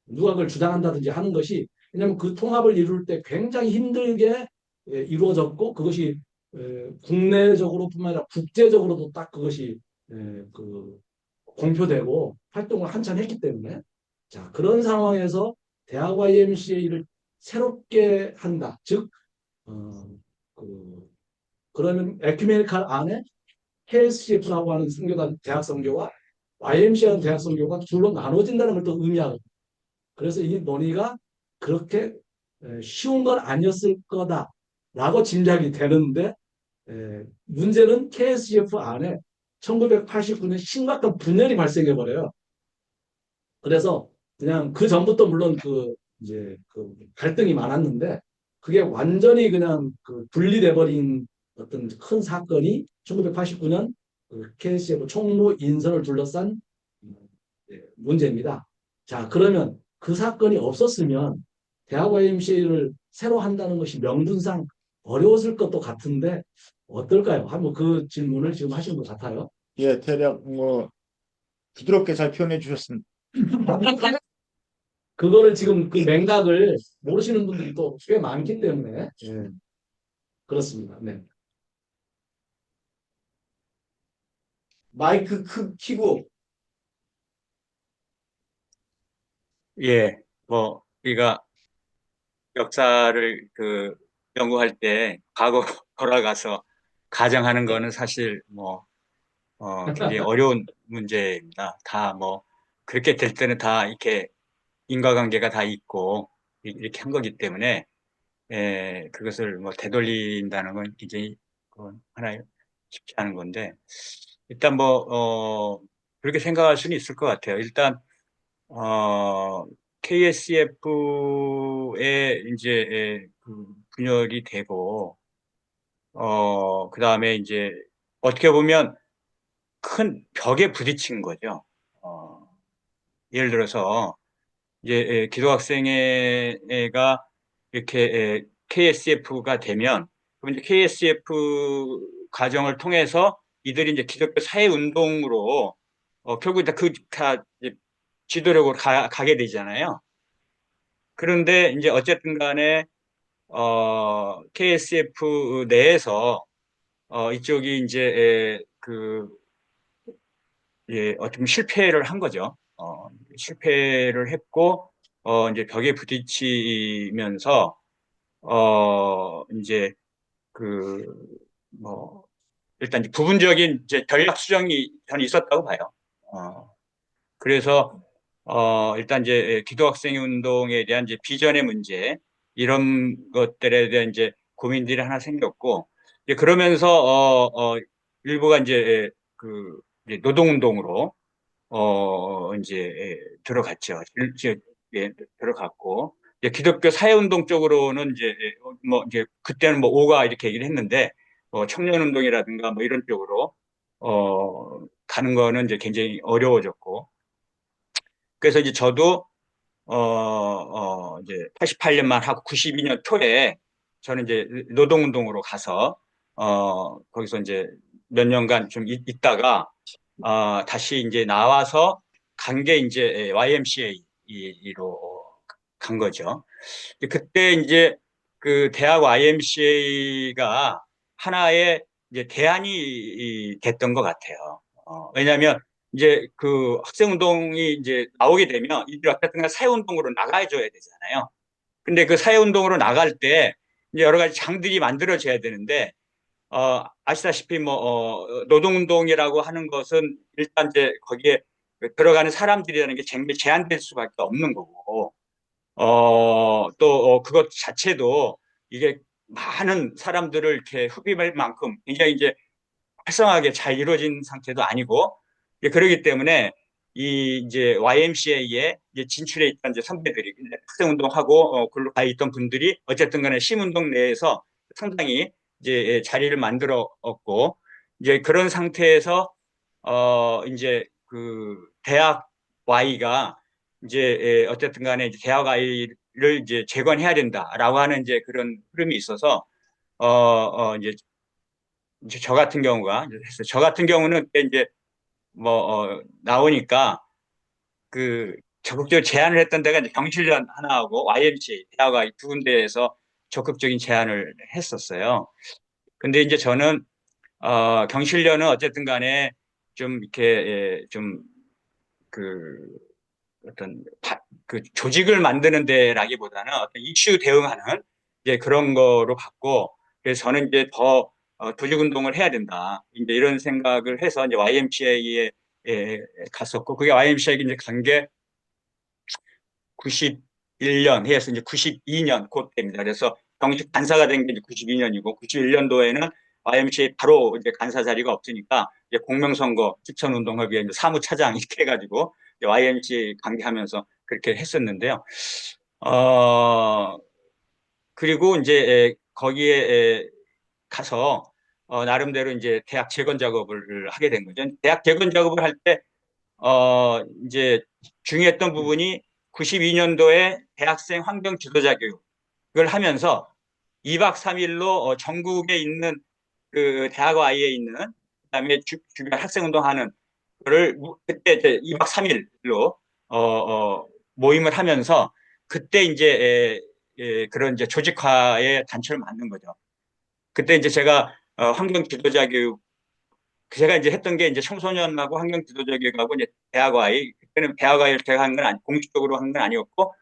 A: 누가 그걸 주장한다든지 하는 것이 왜냐하면 그 통합을 이룰 때 굉장히 힘들게 이루어졌고 그것이 국내적으로뿐만 아니라 국제적으로도 딱 그것이 그 공표되고 활동을 한참 했기 때문에 자 그런 상황에서 대학 YMCA를 새롭게 한다. 즉 그러면 에큐메니칼 안에 KSCF라고 하는 선교단 대학 선교와 YMCA라는 대학 선교가 둘로 나눠진다는 걸 또 의미하거든요. 그래서 이 논의가 그렇게 쉬운 건 아니었을 거다라고 짐작이 되는데 문제는 KSCF 안에 1989년 심각한 분열이 발생해 버려요. 그래서 그냥 그 전부터 물론 그 이제 그 갈등이 많았는데 그게 완전히 그냥 그 분리돼 버린 어떤 큰 사건이 1989년 그 KCF 총무 인선을 둘러싼 문제입니다. 자, 그러면 그 사건이 없었으면 대학 YMCA를 새로 한다는 것이 명분상 어려웠을 것도 같은데 어떨까요? 한번 그 질문을 지금 하신 것 같아요.
D: 예, 대략 뭐 부드럽게 잘 표현해 주셨습니다.
A: 그거를 지금 그 맥락을 모르시는 분들이 또 꽤 많기 때문에 그렇습니다. 네.
C: 마이크 키고
F: 예, 뭐 우리가 역사를 연구할 때 과거 돌아가서 가정하는 거는 사실 굉장히 어려운 문제입니다. 다 그렇게 될 때는 다 이렇게 인과관계가 다 있고 이렇게 한 거기 때문에 그것을 되돌린다는 건 굉장히 그건 하나의 쉽지 않은 건데 일단 그렇게 생각할 수는 있을 것 같아요. 일단 KSF에 이제 분열이 되고 그다음에 이제 어떻게 보면 큰 벽에 부딪힌 거죠. 예를 들어서 이제 기독학생회가 이렇게 KSF가 되면 그럼 이제 KSF 과정을 통해서 이들이 이제 기독교 사회 운동으로 결국 다 지도력으로 가게 되잖아요. 그런데 이제 어쨌든 간에 KSF 내에서 이쪽이 이제 어떻게 보면 실패를 한 거죠. 실패를 했고 이제 벽에 부딪히면서 이제 일단 이제 부분적인 이제 전략 수정이 저는 있었다고 봐요. 그래서 일단 이제 기독학생 운동에 대한 이제 비전의 문제 이런 것들에 대한 이제 고민들이 하나 생겼고 이제 그러면서 일부가 이제 이제 노동운동으로 이제 들어갔죠. 들어갔고 이제 기독교 사회운동 쪽으로는 이제 이제 그때는 오가 이렇게 얘기를 했는데 청년운동이라든가 이런 쪽으로 가는 거는 이제 굉장히 어려워졌고 그래서 이제 저도 이제 88년만 하고 92년 초에 저는 이제 노동운동으로 가서 거기서 이제 몇 년간 좀 있다가 다시 이제 나와서 간 게 이제 YMCA로 간 거죠. 그때 이제 그 대학 YMCA가 하나의 이제 대안이 됐던 것 같아요. 왜냐하면 이제 그 학생운동이 이제 나오게 되면 이들 어쨌든 사회운동으로 나가줘야 되잖아요. 근데 그 사회운동으로 나갈 때 이제 여러 가지 장들이 만들어져야 되는데 아시다시피 노동운동이라고 하는 것은 일단 이제 거기에 들어가는 사람들이라는 게 제한될 수밖에 없는 거고, 그것 자체도 이게 많은 사람들을 이렇게 흡입할 만큼 굉장히 이제 활성화하게 잘 이루어진 상태도 아니고, 그러기 때문에 이제 YMCA에 이제 진출해 있던 이제 선배들이 학생운동하고 글로 가 있던 분들이 어쨌든 간에 시운동 내에서 상당히 이제 자리를 만들었고 이제 그런 상태에서 이제 그 대학 Y가 이제 어쨌든 간에 이제 대학 Y를 이제 재건해야 된다라고 하는 이제 그런 흐름이 있어서 이제 저 같은 경우가 저 같은 경우는 이제 나오니까 적극적으로 제안을 했던 데가 이제 경실련 하나하고 YMCA 대학 Y 두 군데에서 적극적인 제안을 했었어요. 근데 이제 저는 경실련은 어쨌든 간에 좀 이렇게 어떤 조직을 만드는 데라기보다는 어떤 이슈 대응하는 이제 그런 거로 봤고 그래서 저는 이제 더 조직 운동을 해야 된다 이제 이런 생각을 해서 이제 YMCA에 갔었고 그게 YMCA에 이제 간 게 91년 해서 이제 92년 그때입니다. 그래서 정식 간사가 된 게 92년이고 91년도에는 YMCA 바로 이제 간사 자리가 없으니까 이제 공명선거 추천운동을 위해 사무차장 이렇게 해가지고 YMCA 관계하면서 그렇게 했었는데요. 그리고 이제 거기에 가서 나름대로 이제 대학 재건 작업을 하게 된 거죠. 대학 재건 작업을 할 때 이제 중요했던 부분이 92년도에 대학생 환경 지도자 교육을 하면서 2박 3일로 전국에 있는 그 대학와이에 있는 그다음에 주변 학생 운동하는 거를 그때 이제 2박 3일로 모임을 하면서 그때 이제 그런 이제 조직화의 단체를 만든 거죠. 그때 이제 제가 환경 지도자 교육 제가 이제 했던 게 이제 청소년하고 환경 지도자 교육하고 이제 대학와이 그때는 대학와이를 제가 한 건 아니 공식적으로 한 건 아니었고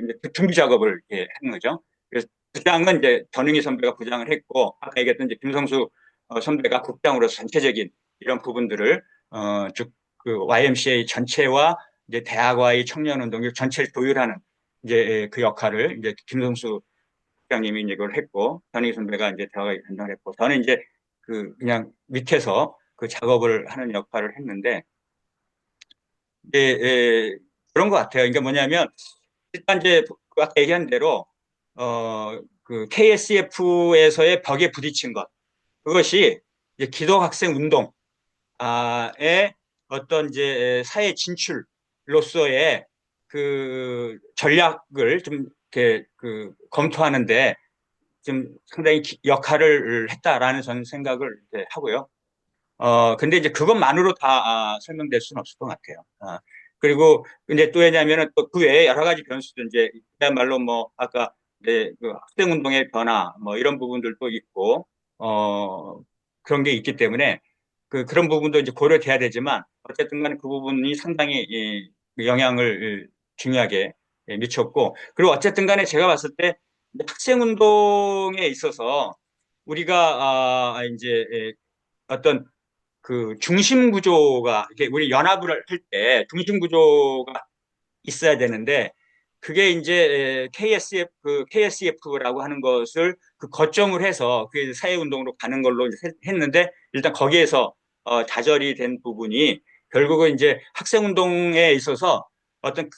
F: 이제 그 준비 작업을 이렇게 한 거죠. 그래서 부장은 이제 전흥희 선배가 부장을 했고 아까 얘기했던 이제 김성수 선배가 국장으로서 전체적인 이런 부분들을 즉 그 YMCA 전체와 이제 대학와의 청년운동 전체를 조율하는 이제 그 역할을 이제 김성수 국장님이 이제 그걸 했고 전흥희 선배가 이제 대학와의 담당을 했고 저는 이제 그냥 밑에서 그 작업을 하는 역할을 했는데 그런 것 같아요. 그러니까 뭐냐면 일단 이제 아까 얘기한 대로 그 KSF에서의 벽에 부딪힌 것 그것이 이제 기독학생 운동의 어떤 이제 사회 진출로서의 그 전략을 좀 이렇게 그 검토하는데 좀 상당히 역할을 했다라는 저는 생각을 이제 하고요. 근데 이제 그것만으로 다 설명될 수는 없을 것 같아요. 그리고 근데 또 왜냐면은 또 그 외에 여러 가지 변수도 이제 그야말로 뭐 아까 그 학생 운동의 변화 뭐 이런 부분들도 있고 그런 게 있기 때문에 그런 부분도 이제 고려돼야 되지만 어쨌든 간에 그 부분이 상당히 영향을 중요하게 미쳤고 그리고 어쨌든 간에 제가 봤을 때 학생 운동에 있어서 우리가 이제 어떤 그 중심 구조가 이렇게 우리 연합을 할 때 중심 구조가 있어야 되는데 그게 이제 KSF라고 하는 것을 그 거점을 해서 그 사회 운동으로 가는 걸로 이제 했는데 일단 거기에서 좌절이 된 부분이 결국은 이제 학생 운동에 있어서 어떤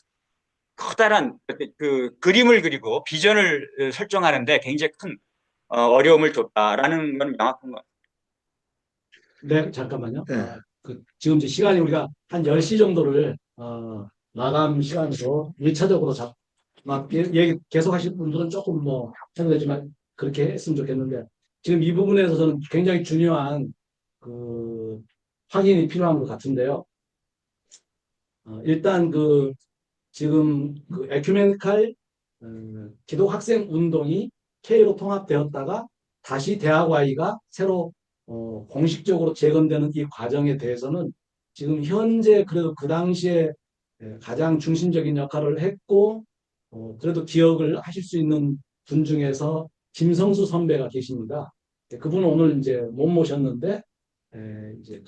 F: 커다란 그 그림을 그리고 비전을 설정하는데 굉장히 큰 어려움을 줬다라는 건 명확한 것 같아요.
A: 네, 잠깐만요.
D: 네.
A: 지금 이제 시간이 우리가 한 10시 정도를 마감 시간으로 1차적으로 막 얘기 계속 하실 분들은 조금 뭐 참여되지만 그렇게 했으면 좋겠는데 지금 이 부분에서 저는 굉장히 중요한 그 확인이 필요한 것 같은데요. 일단 지금 에큐메니칼 기독 학생 운동이 K로 통합되었다가 다시 대학와이가 새로 공식적으로 재건되는 이 과정에 대해서는 지금 현재 그래도 그 당시에 가장 중심적인 역할을 했고 그래도 기억을 하실 수 있는 분 중에서 김성수 선배가 계십니다. 그분은 오늘 이제 못 모셨는데 이제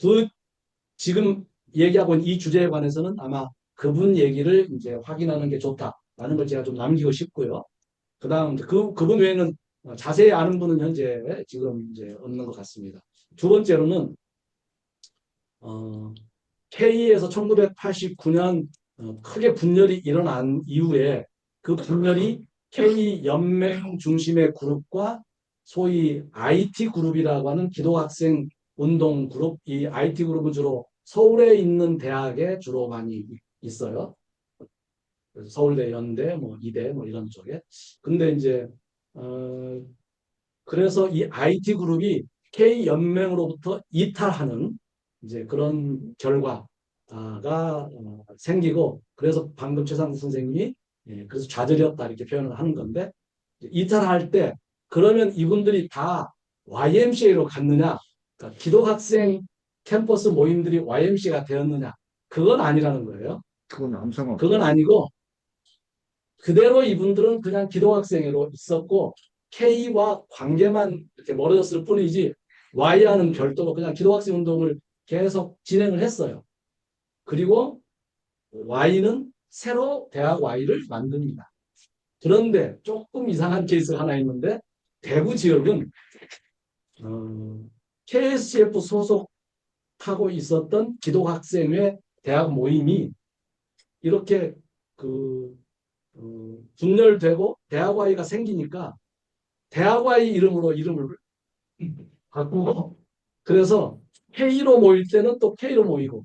A: 지금 얘기하고 있는 이 주제에 관해서는 아마 그분 얘기를 이제 확인하는 게 좋다라는 걸 제가 좀 남기고 싶고요. 그다음 그분 외에는 자세히 아는 분은 현재 지금 이제 없는 것 같습니다. 두 번째로는 K에서 1989년 크게 분열이 일어난 이후에 그 분열이 K 연맹 중심의 그룹과 소위 IT 그룹이라고 하는 기독학생 운동 그룹, 이 IT 그룹은 주로 서울에 있는 대학에 주로 많이 있어요. 그래서 서울대, 연대, 뭐 이대, 뭐 이런 쪽에. 근데 이제 그래서 이 IT 그룹이 K 연맹으로부터 이탈하는 이제 그런 결과가 생기고 그래서 방금 최상국 선생님이 그래서 좌절이었다 이렇게 표현을 하는 건데 이탈할 때 그러면 이분들이 다 YMCA로 갔느냐? 그러니까 기독학생 캠퍼스 모임들이 YMCA가 되었느냐? 그건 아니라는 거예요.
D: 그건 아무 상관
A: 그건
D: 없어요.
A: 아니고 그대로 이분들은 그냥 기독학생으로 있었고 K와 관계만 이렇게 멀어졌을 뿐이지 Y와는 별도로 그냥 기독학생 운동을 계속 진행을 했어요. 그리고 Y는 새로 대학 Y를 만듭니다. 그런데 조금 이상한 케이스가 하나 있는데 대구 지역은 KSCF 소속하고 있었던 기독학생회 대학 모임이 이렇게 분열되고 대학Y가 생기니까 대학Y 이름으로 이름을 바꾸고 그래서 K로 모일 때는 또 K로 모이고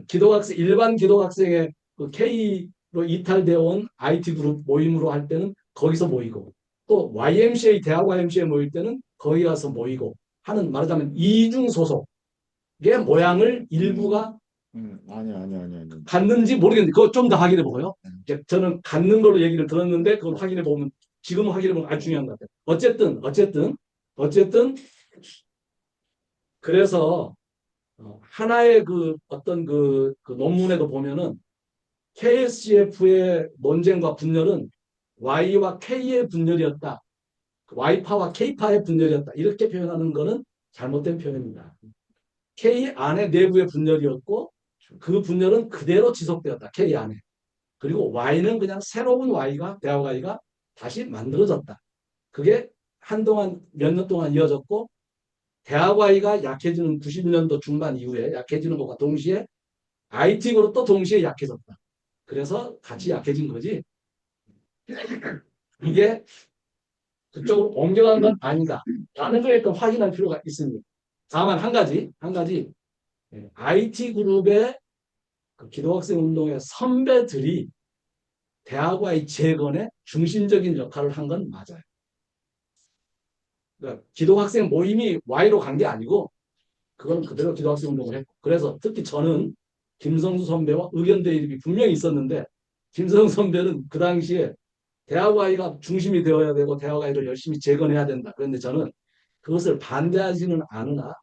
A: 기독학생 일반 기독학생의 그 K로 이탈되어 온 IT 그룹 모임으로 할 때는 거기서 모이고 또 YMCA 대학 YMCA 모일 때는 거기 가서 모이고 하는 말하자면 이중 소속의 모양을 일부가
D: 아니.
A: 갖는지 모르겠는데 그거 좀 더 확인해 보고요. 이제 저는 갖는 걸로 얘기를 들었는데 그걸 확인해 보면 지금 확인해 보면 아주 중요한 것 같아요. 어쨌든 그래서 하나의 그 어떤 그 논문에도 보면은 KSCF의 논쟁과 분열은 Y와 K의 분열이었다. Y파와 K파의 분열이었다. 이렇게 표현하는 것은 잘못된 표현입니다. K 안에 내부의 분열이었고 그 분열은 그대로 지속되었다. K 안에. 그리고 Y는 그냥 새로운 Y가 대학 Y가 다시 만들어졌다. 그게 한동안 몇 년 동안 이어졌고 대학 Y가 약해지는 90년도 중반 이후에 약해지는 것과 동시에 IT 그룹도 동시에 약해졌다. 그래서 같이 약해진 거지. 이게 그쪽으로 옮겨간 건 아니다. 라는 걸 일단 확인할 필요가 있습니다. 다만 한 가지 IT 그룹의 그 기독학생 운동의 선배들이 대학와의 재건에 중심적인 역할을 한 건 맞아요. 그러니까 기독학생 모임이 Y로 간 게 아니고 그건 그대로 기독학생 운동을 했고 그래서 특히 저는 김성수 선배와 의견 대립이 분명히 있었는데 김성수 선배는 그 당시에 대학 Y가 중심이 되어야 되고 대학 Y를 열심히 재건해야 된다. 그런데 저는 그것을 반대하지는 않으나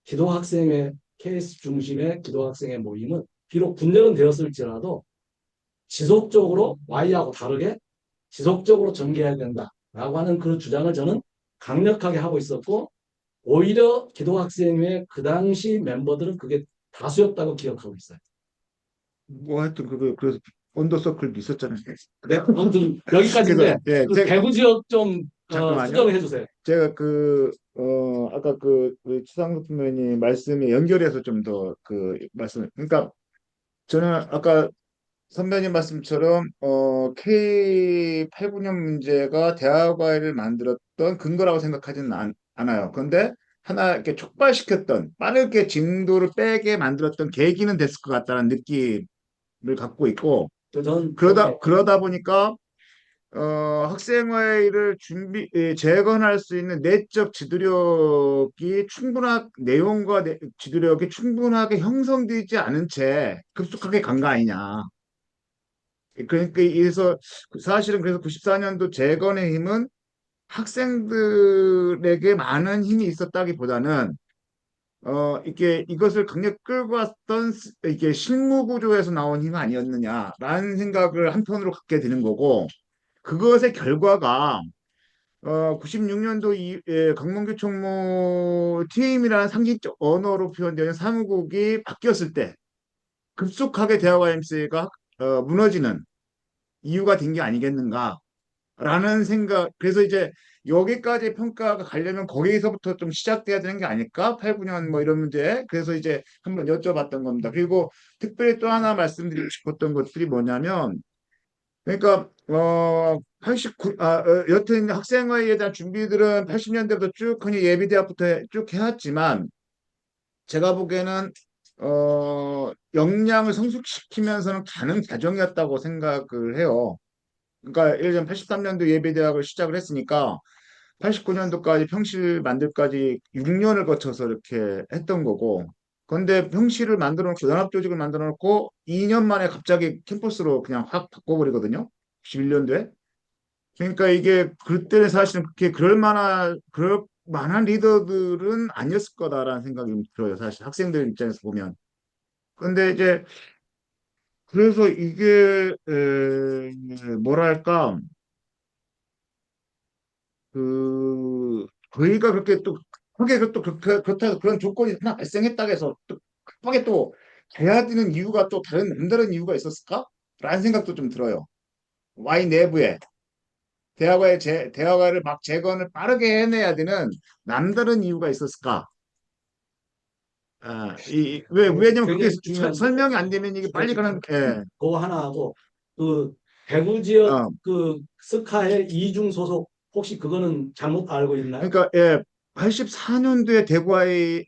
A: 기독학생의 케이스 중심의 기독학생의 모임은 비록 분열은 되었을지라도 지속적으로 Y하고 다르게 지속적으로 전개해야 된다라고 하는 그 주장을 저는 강력하게 하고 있었고 오히려 기독학생회 그 당시 멤버들은 그게 다수였다고 기억하고 있어요.
D: 뭐 하여튼 그래서 언더서클도 있었잖아요.
A: 네, 아무튼 여기까지인데
D: 그래서
A: 그 대구 지역 좀
D: 잠깐만요.
A: 수정을 해주세요.
D: 제가 아까 우리 최상국 선배님 말씀에 연결해서 좀 더 그러니까 저는 아까 선배님 말씀처럼 K89년 문제가 대학과를 만들었던 근거라고 생각하지는 않아요. 그런데 하나 이렇게 촉발시켰던 빠르게 진도를 빼게 만들었던 계기는 됐을 것 같다는 느낌을 갖고 있고
A: 저는
D: 그러다 보니까 학생회를 재건할 수 있는 내적 지도력이 내용과 지도력이 충분하게 형성되지 않은 채 급속하게 간 거 아니냐. 그러니까 그래서 사실은 그래서 94년도 재건의 힘은 학생들에게 많은 힘이 있었다기보다는 이것을 강력 끌고 왔던 이게 실무 구조에서 나온 힘 아니었느냐라는 생각을 한편으로 갖게 되는 거고 그것의 결과가 96년도 강문규 총무 TM이라는 상징적 언어로 표현되는 사무국이 바뀌었을 때 급속하게 대학와 MC가 무너지는 이유가 된 게 아니겠는가라는 생각. 그래서 이제 여기까지 평가가 가려면 거기서부터 좀 시작돼야 되는 게 아닐까? 8, 9년 뭐 이런 문제. 그래서 이제 한번 여쭤봤던 겁니다. 그리고 특별히 또 하나 말씀드리고 싶었던 것들이 뭐냐면 그러니까 89 여튼 학생회에 대한 준비들은 80년대부터 쭉 흔히 예비대학부터 쭉 해왔지만 제가 보기에는 역량을 성숙시키면서는 가는 과정이었다고 생각을 해요. 그러니까 예를 들면 83년도 예비대학을 시작을 했으니까 89년도까지 평실 만들까지 6년을 거쳐서 이렇게 했던 거고 그런데 평실을 만들어 놓고 연합조직을 만들어 놓고 2년 만에 갑자기 캠퍼스로 그냥 확 바꿔버리거든요. 11년도에. 그러니까 이게 그때는 사실은 그럴 만한 리더들은 아니었을 거다라는 생각이 들어요. 사실 학생들 입장에서 보면. 근데 이제 그래서 이게 뭐랄까 저희가 그렇게 또 크게 또 그렇다 그런 조건이 하나 발생했다고 해서 또 급하게 또 해야 되는 이유가 또 남다른 이유가 있었을까? 라는 생각도 좀 들어요. Y 내부에 대학가를 막 재건을 빠르게 해내야 되는 남다른 이유가 있었을까? 왜냐면 그게
A: 굉장히 중요한
D: 설명이 안 되면 이게 빨리 가는, 예.
A: 그거 하나 하고 그 대구 지역
D: 어,
A: 그 스카의 이중 소속 혹시 그거는 잘못 알고 있나요?
D: 그러니까 예, 84년도에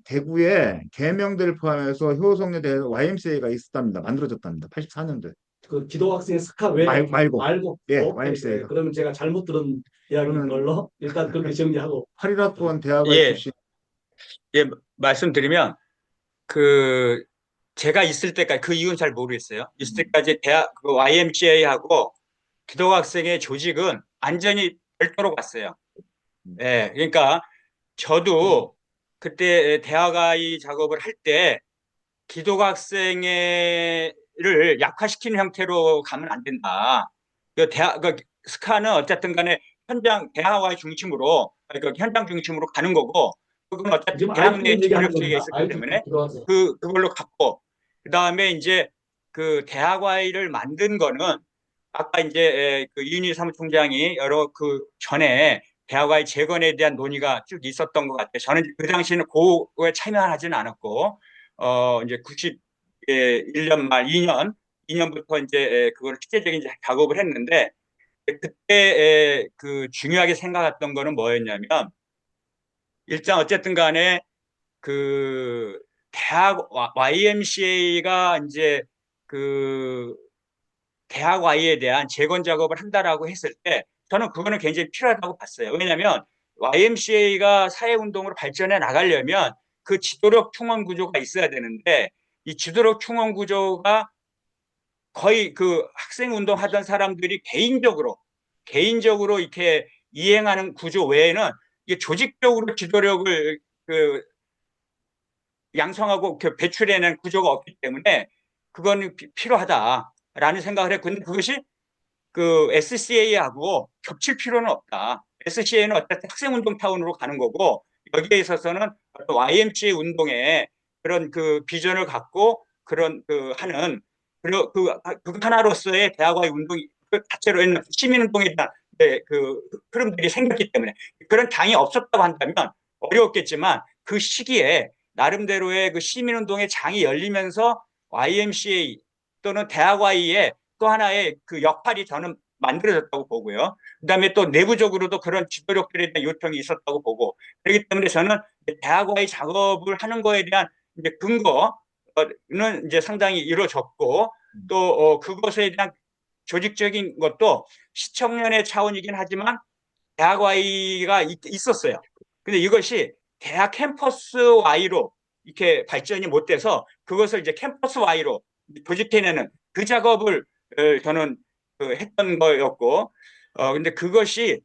D: 대구에 계명대를 포함해서 효성여대 YMCA가 있었답니다. 만들어졌답니다. 84년도에.
A: 그 기독학생 스카 외에
D: 말고.
A: 오케이.
D: 예,
A: 예,
D: YMCA가.
A: 그러면 제가 잘못 들은 이야기인
D: 저는
A: 걸로 일단 그렇게 정리하고
D: 8일학번 대학원
F: 예,
D: 출신.
F: 예, 말씀드리면 그 제가 있을 때까지 그 이유는 잘 모르겠어요. 있을 때까지 대학 그 YMCA하고 기독학생의 조직은 완전히 별도로 갔어요. 예, 그러니까 저도 그때 대학아이 작업을 할 때 기독학생회를 약화시키는 형태로 가면 안 된다. 그 스카는 어쨌든 간에 대학와의 중심으로, 그러니까 현장 중심으로 가는 거고, 그건 어쨌든
A: 지금
F: 대학 내에
A: 아이폰 얘기하는
F: 권력 체계가
A: 겁니다.
F: 있었기
A: 아이폰
F: 때문에
A: 들어와서
F: 그걸로 갔고, 그 다음에 이제 그 대학와이를 만든 거는 아까 이제 그 이윤희 사무총장이 여러 그 전에 대학와의 재건에 대한 논의가 쭉 있었던 것 같아요. 저는 그 당시에는 그거에 참여하지는 않았고, 이제 91년 말 2년부터 이제 그걸 실제적인 작업을 했는데, 그때 그 중요하게 생각했던 거는 뭐였냐면, 일단 어쨌든 간에 그 대학 YMCA가 이제 그 대학 Y에 대한 재건 작업을 한다라고 했을 때 저는 그거는 굉장히 필요하다고 봤어요. 왜냐하면 YMCA가 사회운동으로 발전해 나가려면 그 지도력 충원 구조가 있어야 되는데 이 지도력 충원 구조가 거의 그 학생 운동하던 사람들이 개인적으로 이렇게 이행하는 구조 외에는 이게 조직적으로 지도력을 그 양성하고 배출해낸 구조가 없기 때문에 그거는 필요하다라는 생각을 했고, 근데 그것이 그 SCA하고 겹칠 필요는 없다. SCA는 어쨌든 학생운동 차원으로 가는 거고, 여기에 있어서는 YMCA 운동에 그런 그 비전을 갖고 그런 그 하는 그 하나로서의 대학와의 운동이 그 자체로 시민운동에 대한 그 흐름들이 생겼기 때문에 그런 당이 없었다고 한다면 어려웠겠지만 그 시기에 나름대로의 그 시민운동의 장이 열리면서 YMCA 또는 대학와의 또 하나의 그 역할이 저는 만들어졌다고 보고요. 그다음에 또 내부적으로도 그런 지도력들에 대한 요청이 있었다고 보고, 그렇기 때문에 저는 대학와의 작업을 하는 거에 대한 이제 근거는 이제 상당히 이루어졌고, 또 그것에 대한 조직적인 것도 시청년의 차원이긴 하지만 대학와이가 있었어요. 근데 이것이 대학 캠퍼스 와이로 이렇게 발전이 못 돼서 그것을 이제 캠퍼스 와이로 조직해내는 그 작업을 저는 했던 거였고, 근데 그것이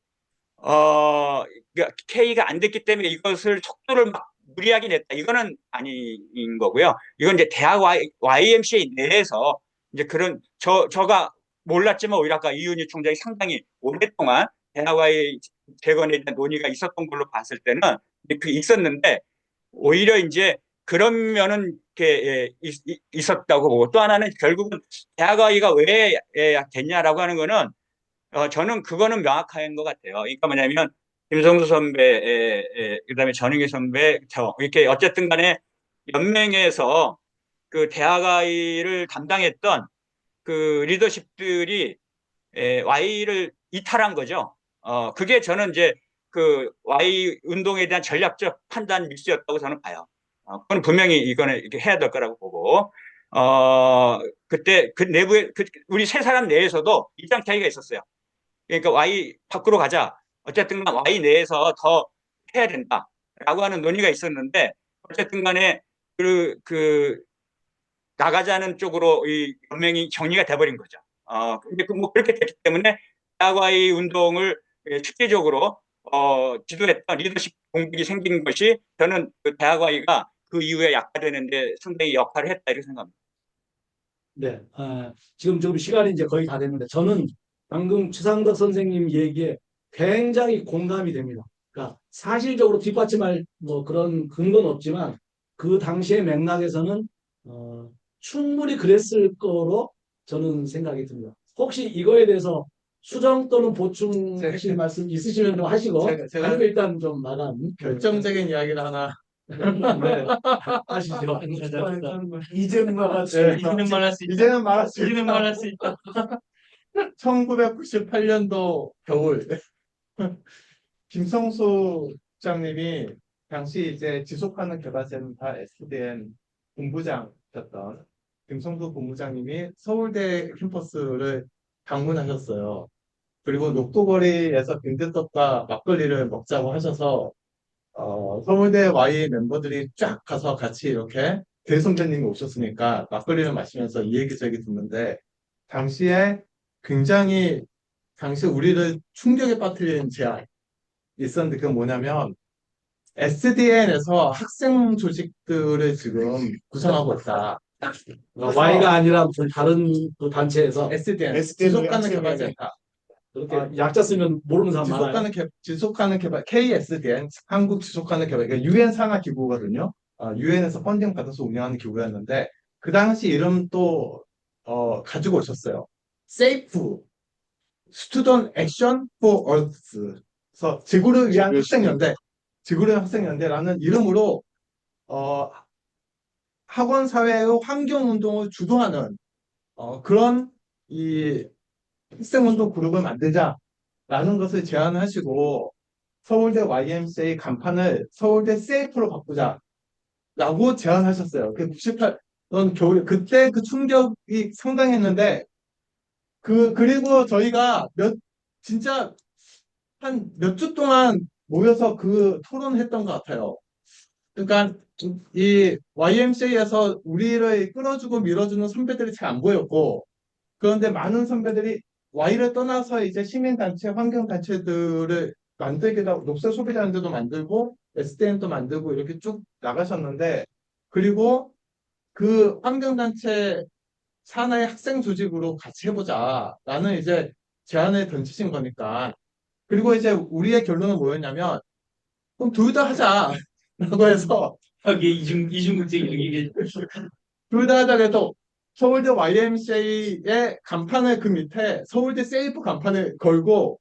F: 그러니까 K가 안 됐기 때문에 이것을 속도를 막 무리하게 냈다. 이거는 아닌 거고요. 이건 이제 대학 YMCA 내에서 이제 그런 저가 몰랐지만 오히려 아까 이윤희 총장이 상당히 오랫동안 대학와의 재건에 대한 논의가 있었던 걸로 봤을 때는 그 있었는데 오히려 이제 그런 면은 이렇게 있었다고 보고, 또 하나는 결국은 대학와이가 왜 됐냐라고 하는 거는 저는 그거는 명확한 것 같아요. 그러니까 뭐냐면 김성수 선배, 그다음에 전인기 선배, 이렇게 어쨌든 간에 연맹에서 그 대학아이를 담당했던 그 리더십들이 Y를 이탈한 거죠. 그게 저는 이제 그 Y 운동에 대한 전략적 판단 미스였다고 저는 봐요. 그건 분명히 이거는 이렇게 해야 될 거라고 보고, 그때 그 내부에 우리 세 사람 내에서도 입장 차이가 있었어요. 그러니까 Y 밖으로 가자. 어쨌든 간 Y 내에서 더 해야 된다라고 하는 논의가 있었는데 어쨌든 간에 그 나가자는 쪽으로 이 연맹이 정리가 돼버린 거죠. 근데 뭐 그렇게 됐기 때문에 야과의 운동을 실제적으로 지도했던 리더십 공백이 생긴 것이 저는 그 대학와이가 그 이후에 약화되는데 상당히 역할을 했다 이렇게 생각합니다.
A: 네, 지금 좀 시간이 이제 거의 다 됐는데 저는 방금 최상덕 선생님 얘기에 굉장히 공감이 됩니다. 그러니까 사실적으로 뒷받침할 뭐 그런 근거는 없지만 그 당시의 맥락에서는 충분히 그랬을 거로 저는 생각이 듭니다. 혹시 이거에 대해서 수정 또는 보충하실 말씀 있으시면 좀 하시고
G: 제가
A: 아니면 일단 좀 마감.
G: 결정적인 이야기를 하나
A: 네, 하시죠.
C: 이제는 말할 수
G: 이제는 말할 수 있다.
C: 이제는 말할 수
G: 이제는 말할 수 있다. 1998년도 겨울 김성수 국장님이 당시 이제 지속가능 개발센터 SDN 본부장이었던 김성수 본부장님이 서울대 캠퍼스를 방문하셨어요. 그리고 녹두거리에서 빈대떡과 막걸리를 먹자고 하셔서 서울대 Y 멤버들이 쫙 가서 같이 이렇게 대 선배님이 오셨으니까 막걸리를 마시면서 이 얘기 저 얘기 듣는데 당시에 굉장히 당시 우리를 충격에 빠뜨린 제안이 있었는데 그건 뭐냐면 SDN에서 학생 조직들을 지금 구성하고 있다.
A: Y가 아니라 무슨 다른 그 단체에서
G: SDN,
D: SDN 을
G: 지속가능
D: 학생회네.
G: 개발센터.
A: 그렇게 약자 쓰면 모르는 사람 많아요.
G: 지속가능 개발, KSDN, 한국 지속가능 개발, 그러니까 유엔 산하 기구거든요. 유엔에서 펀딩 받아서 운영하는 기구였는데, 그 당시 이름 또, 가지고 오셨어요. SAFE, Student Action for Earth. 그래서 지구를 위한 학생연대, 지구를 위한 학생연대라는 이름으로, 학원 사회의 환경운동을 주도하는, 그런 이 학생운동 그룹을 만들자라는 것을 제안하시고 서울대 YMCA 간판을 서울대 세이프로 바꾸자라고 제안하셨어요. 그 98년 겨울 그때 그 충격이 상당했는데 그리고 저희가 진짜 한 몇 주 동안 모여서 그 토론했던 것 같아요. 그러니까 이 YMCA에서 우리를 끌어주고 밀어주는 선배들이 잘 안 보였고 그런데 많은 선배들이 Y를 떠나서 이제 시민단체, 환경단체들을 만들기도 하고, 녹색 소비자연대도 만들고, SDN도 만들고, 이렇게 쭉 나가셨는데, 그리고 그 환경단체 산하의 학생 조직으로 같이 해보자라는 이제 제안을 던지신 거니까. 그리고 이제 우리의 결론은 뭐였냐면, 그럼 둘 다 하자. 라고 해서,
B: 이게 이중국적 이게
G: 둘 다 하자 해서 서울대 YMCA의 간판을 그 밑에 서울대 세이프 간판을 걸고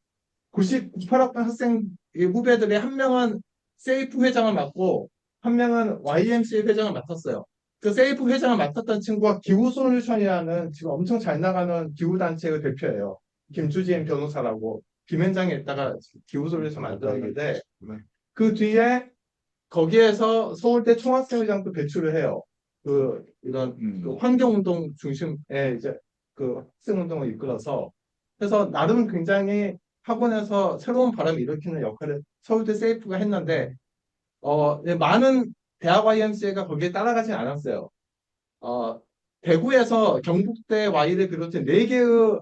G: 98학번 학생 후배들의 한 명은 세이프 회장을 맡고 한 명은 YMCA 회장을 맡았어요. 그 세이프 회장을 맡았던 친구가 기후솔루션이라는 지금 엄청 잘 나가는 기후단체의 대표예요. 김주진 변호사라고 김현장에 있다가 기후솔루션 만들었는데 그 뒤에 거기에서 서울대 총학생회장도 배출을 해요. 이런 그 환경운동 중심의 이제 그 학생운동을 이끌어서 그래서 나름 굉장히 학원에서 새로운 바람을 일으키는 역할을 서울대 세이프가 했는데 많은 대학 YMCA가 거기에 따라가진 않았어요. 대구에서 경북대 Y를 비롯해 4개의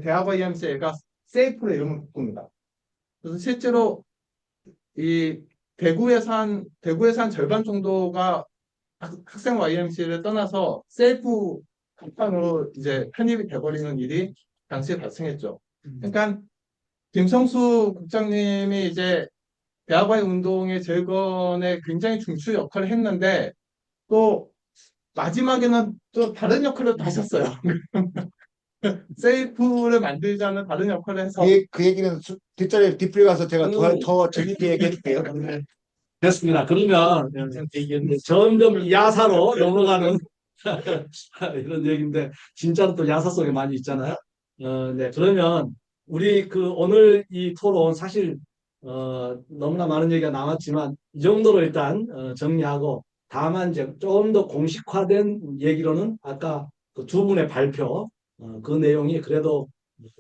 G: 대학 YMCA가 세이프로 이름을 바꿉니다. 그래서 실제로 이 대구에서 한 절반 정도가 학생 YMCA를 떠나서 셀프 간판으로 이제 편입이 돼버리는 일이 당시에 발생했죠. 그러니까 김성수 국장님이 이제 대학와의 운동의 재건에 굉장히 중추 역할을 했는데 또 마지막에는 또 다른 역할을 또 하셨어요. 세이프를 만들자는 다른 역할을 해서
D: 그 얘기는 뒷자리에 뒷부에 가서 제가 더 재밌게 얘기해줄게요.
A: 됐습니다. 그러면 점점 야사로 넘어가는 이런 얘기인데 진짜로 또 야사 속에 많이 있잖아요. 네, 그러면 우리 그 오늘 이 토론 사실 너무나 많은 얘기가 나왔지만 이 정도로 일단 정리하고 다만 이제 좀 더 공식화된 얘기로는 아까 그 두 분의 발표 그 내용이 그래도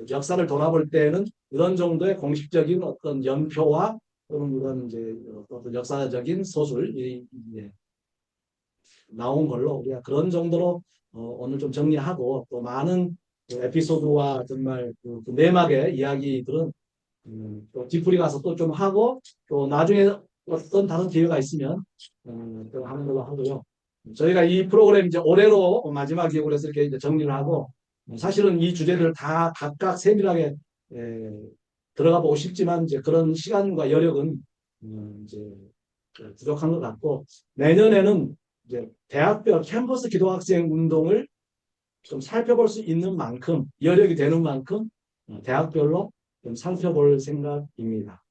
A: 역사를 돌아볼 때는 이런 정도의 공식적인 어떤 연표와 또는 이런 이제 어떤 역사적인 소술이 이제 나온 걸로 우리가 그런 정도로 오늘 좀 정리하고 또 많은 그 에피소드와 정말 그 내막의 이야기들은 또 뒤풀이 가서 또 좀 하고 또 나중에 어떤 다른 기회가 있으면 또 하는 걸로 하고요. 저희가 이 프로그램 이제 올해로 마지막 기획으로 해서 이렇게 이제 정리를 하고 사실은 이 주제들을 다 각각 세밀하게 들어가 보고 싶지만 이제 그런 시간과 여력은 이제 부족한 것 같고 내년에는 이제 대학별 캠퍼스 기독학생 운동을 좀 살펴볼 수 있는 만큼 여력이 되는 만큼 대학별로 좀 살펴볼 생각입니다.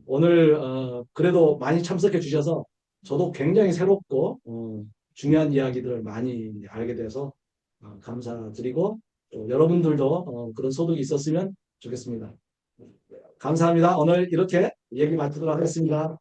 A: 오늘 그래도 많이 참석해 주셔서 저도 굉장히 새롭고 중요한 이야기들을 많이 알게 돼서 감사드리고 또 여러분들도 그런 소득이 있었으면 좋겠습니다. 감사합니다. 오늘 이렇게 얘기 마치도록 하겠습니다.